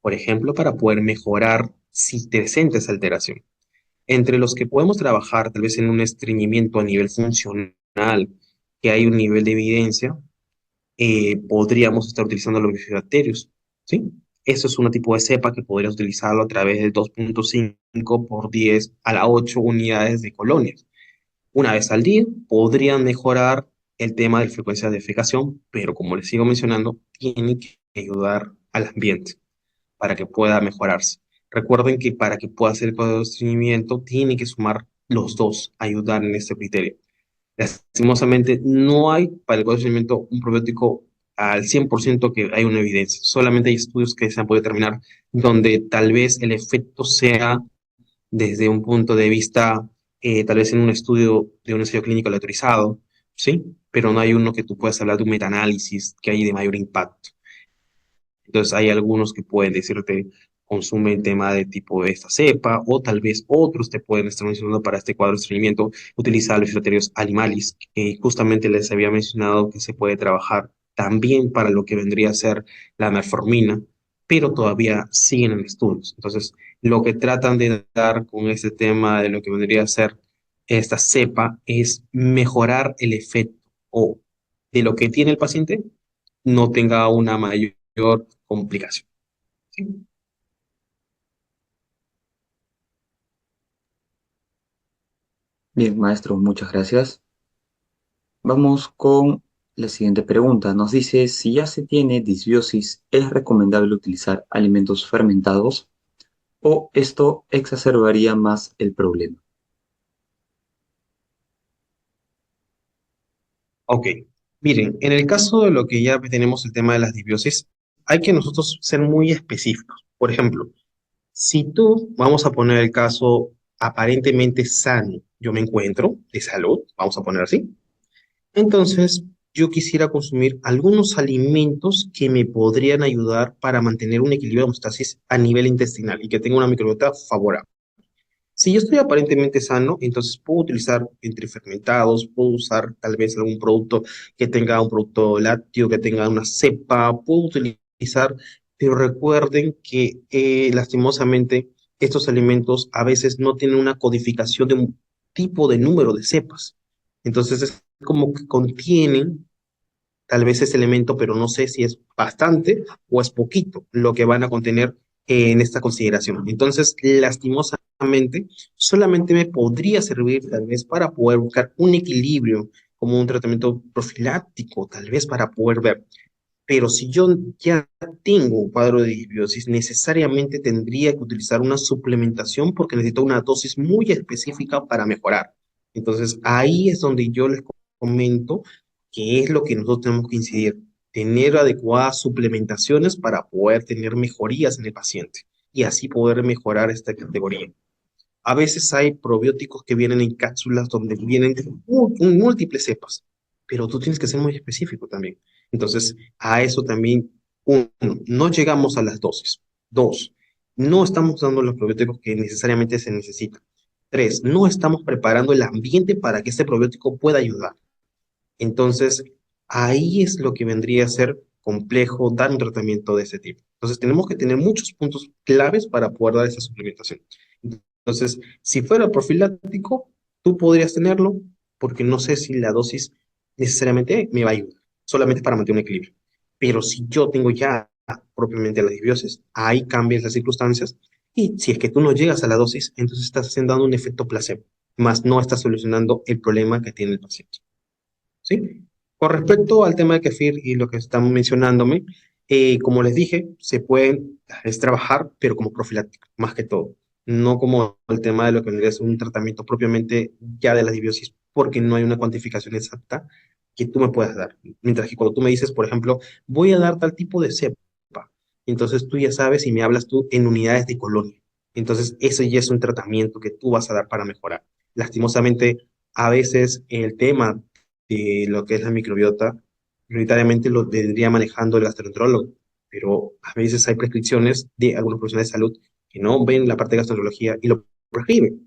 por ejemplo, para poder mejorar si te presenta esa alteración. Entre los que podemos trabajar tal vez en un estreñimiento a nivel funcional, que hay un nivel de evidencia, podríamos estar utilizando los bifidobacterios, ¿sí? Eso es un tipo de cepa que podrías utilizarlo a través de 2,5 por 10 a la 8 unidades de colonias. Una vez al día podrían mejorar el tema de frecuencia de defecación, pero como les sigo mencionando, tiene que ayudar al ambiente para que pueda mejorarse. Recuerden que para que pueda hacer el cuadro de estreñimiento, tiene que sumar los dos, ayudar en este criterio. Lastimosamente, no hay para el conocimiento un probiótico al 100% que hay una evidencia. Solamente hay estudios que se han podido determinar donde tal vez el efecto sea desde un punto de vista, tal vez en un estudio de un ensayo clínico autorizado, ¿sí? Pero no hay uno que tú puedas hablar de un metaanálisis que hay de mayor impacto. Entonces hay algunos que pueden decirte consume el tema de tipo de esta cepa, o tal vez otros te pueden estar mencionando para este cuadro de estreñimiento, utilizar los criterios animalis, que justamente les había mencionado que se puede trabajar también para lo que vendría a ser la metformina, pero todavía siguen en estudios. Entonces, lo que tratan de dar con este tema de lo que vendría a ser esta cepa es mejorar el efecto o de lo que tiene el paciente no tenga una mayor complicación. ¿Sí? Bien, maestro, muchas gracias. Vamos con la siguiente pregunta. Nos dice, si ya se tiene disbiosis, ¿es recomendable utilizar alimentos fermentados o esto exacerbaría más el problema? Ok, miren, en el caso de lo que ya tenemos el tema de las disbiosis, hay que nosotros ser muy específicos. Por ejemplo, si tú, vamos a poner el caso aparentemente sano, yo me encuentro de salud, vamos a poner así, entonces yo quisiera consumir algunos alimentos que me podrían ayudar para mantener un equilibrio de homeostasis a nivel intestinal y que tenga una microbiota favorable. Si yo estoy aparentemente sano, entonces puedo utilizar entre fermentados, puedo usar tal vez algún producto que tenga un producto lácteo, que tenga una cepa, puedo utilizar, pero recuerden que lastimosamente estos alimentos a veces no tienen una codificación de un tipo de número de cepas. Entonces es como que contienen tal vez ese elemento, pero no sé si es bastante o es poquito lo que van a contener en esta consideración. Entonces, lastimosamente, solamente me podría servir tal vez para poder buscar un equilibrio como un tratamiento profiláctico, tal vez para poder ver. Pero si yo ya tengo un cuadro de disbiosis, necesariamente tendría que utilizar una suplementación porque necesito una dosis muy específica para mejorar. Entonces, ahí es donde yo les comento que es lo que nosotros tenemos que incidir, tener adecuadas suplementaciones para poder tener mejorías en el paciente y así poder mejorar esta categoría. A veces hay probióticos que vienen en cápsulas donde vienen múltiples cepas, pero tú tienes que ser muy específico también. Entonces, a eso también, uno, no llegamos a las dosis. Dos, no estamos dando los probióticos que necesariamente se necesitan. Tres, no estamos preparando el ambiente para que este probiótico pueda ayudar. Entonces, ahí es lo que vendría a ser complejo dar un tratamiento de ese tipo. Entonces, tenemos que tener muchos puntos claves para poder dar esa suplementación. Entonces, si fuera profiláctico, tú podrías tenerlo, porque no sé si la dosis necesariamente me va a ayudar, solamente para mantener un equilibrio. Pero si yo tengo ya propiamente la disbiosis, ahí cambian las circunstancias, y si es que tú no llegas a la dosis, entonces estás haciendo dando un efecto placebo, más no estás solucionando el problema que tiene el paciente. ¿Sí? Con respecto al tema de kefir y lo que están mencionándome, como les dije, se puede es trabajar, pero como profiláctico, más que todo. No como el tema de lo que vendría a ser un tratamiento propiamente ya de la disbiosis, porque no hay una cuantificación exacta que tú me puedas dar. Mientras que cuando tú me dices, por ejemplo, voy a dar tal tipo de cepa, entonces tú ya sabes y me hablas tú en unidades de colonia. Entonces, eso ya es un tratamiento que tú vas a dar para mejorar. Lastimosamente, a veces el tema de lo que es la microbiota, prioritariamente lo tendría manejando el gastroenterólogo, pero a veces hay prescripciones de algunos profesionales de salud que no ven la parte de gastroenterología y lo prescriben,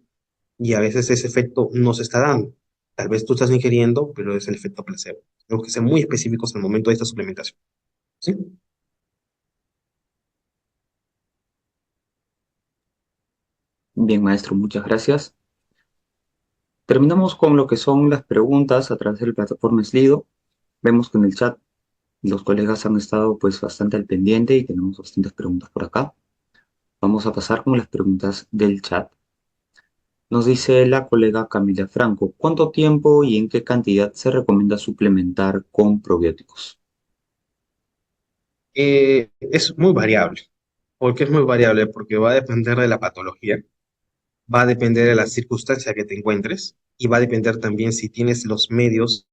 y a veces ese efecto no se está dando. Tal vez tú estás ingiriendo, pero es el efecto placebo. Tenemos que ser muy específicos al momento de esta suplementación. ¿Sí? Bien, maestro, muchas gracias. Terminamos con lo que son las preguntas a través de la plataforma Slido. Vemos que en el chat los colegas han estado pues bastante al pendiente y tenemos bastantes preguntas por acá. Vamos a pasar con las preguntas del chat. Nos dice la colega Camila Franco, ¿cuánto tiempo y en qué cantidad se recomienda suplementar con probióticos? Es muy variable. ¿Por qué es muy variable? Porque va a depender de la patología, va a depender de la circunstancia que te encuentres y va a depender también si tienes los medios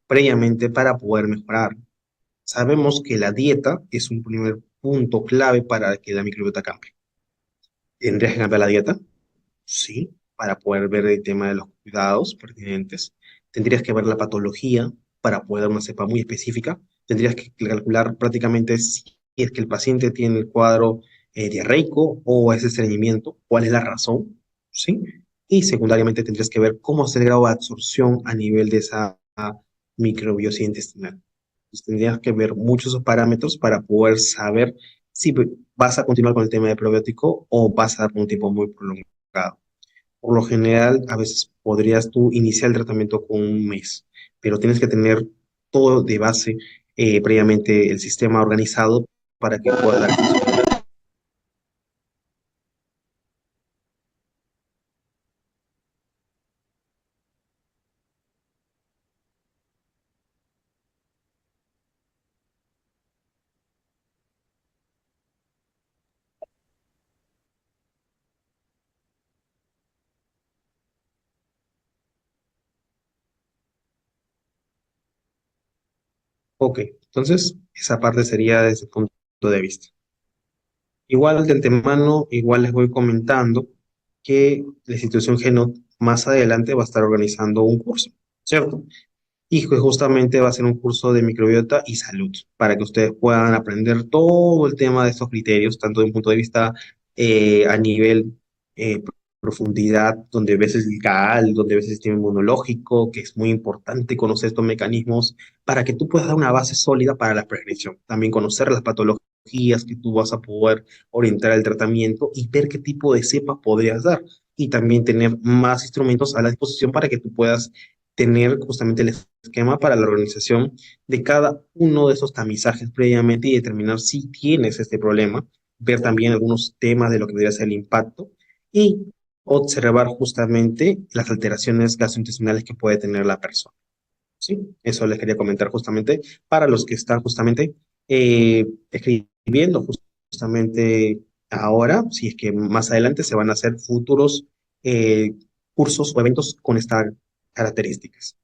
previamente para poder mejorar. Sabemos que la dieta es un primer punto clave para que la microbiota cambie. ¿Tendrías que cambiar la dieta? Sí, para poder ver el tema de los cuidados pertinentes. Tendrías que ver la patología para poder dar una cepa muy específica. Tendrías que calcular prácticamente si es que el paciente tiene el cuadro diarreico o ese estreñimiento, cuál es la razón, ¿sí? Y secundariamente tendrías que ver cómo es el grado de absorción a nivel de esa microbiota intestinal. Entonces, tendrías que ver muchos esos parámetros para poder saber si vas a continuar con el tema de probiótico o vas a dar un tiempo muy prolongado. Por lo general, a veces podrías tú iniciar el tratamiento con un mes, pero tienes que tener todo de base, previamente el sistema organizado para que pueda dar funcionalidad. Ok, entonces esa parte sería desde el punto de vista. Igual de antemano, igual les voy comentando que la institución Genot más adelante va a estar organizando un curso, ¿cierto? Y que justamente va a ser un curso de microbiota y salud, para que ustedes puedan aprender todo el tema de estos criterios, tanto de un punto de vista a nivel eh, profundidad, donde ves el GAL, donde ves el sistema inmunológico, que es muy importante conocer estos mecanismos, para que tú puedas dar una base sólida para la prescripción. También conocer las patologías que tú vas a poder orientar el tratamiento y ver qué tipo de cepa podrías dar. Y también tener más instrumentos a la disposición para que tú puedas tener justamente el esquema para la organización de cada uno de esos tamizajes previamente y determinar si tienes este problema, ver también algunos temas de lo que debería ser el impacto y observar justamente las alteraciones gastrointestinales que puede tener la persona. ¿Sí? Eso les quería comentar justamente para los que están justamente escribiendo justamente ahora, si es que más adelante se van a hacer futuros eh, cursos o eventos con estas características.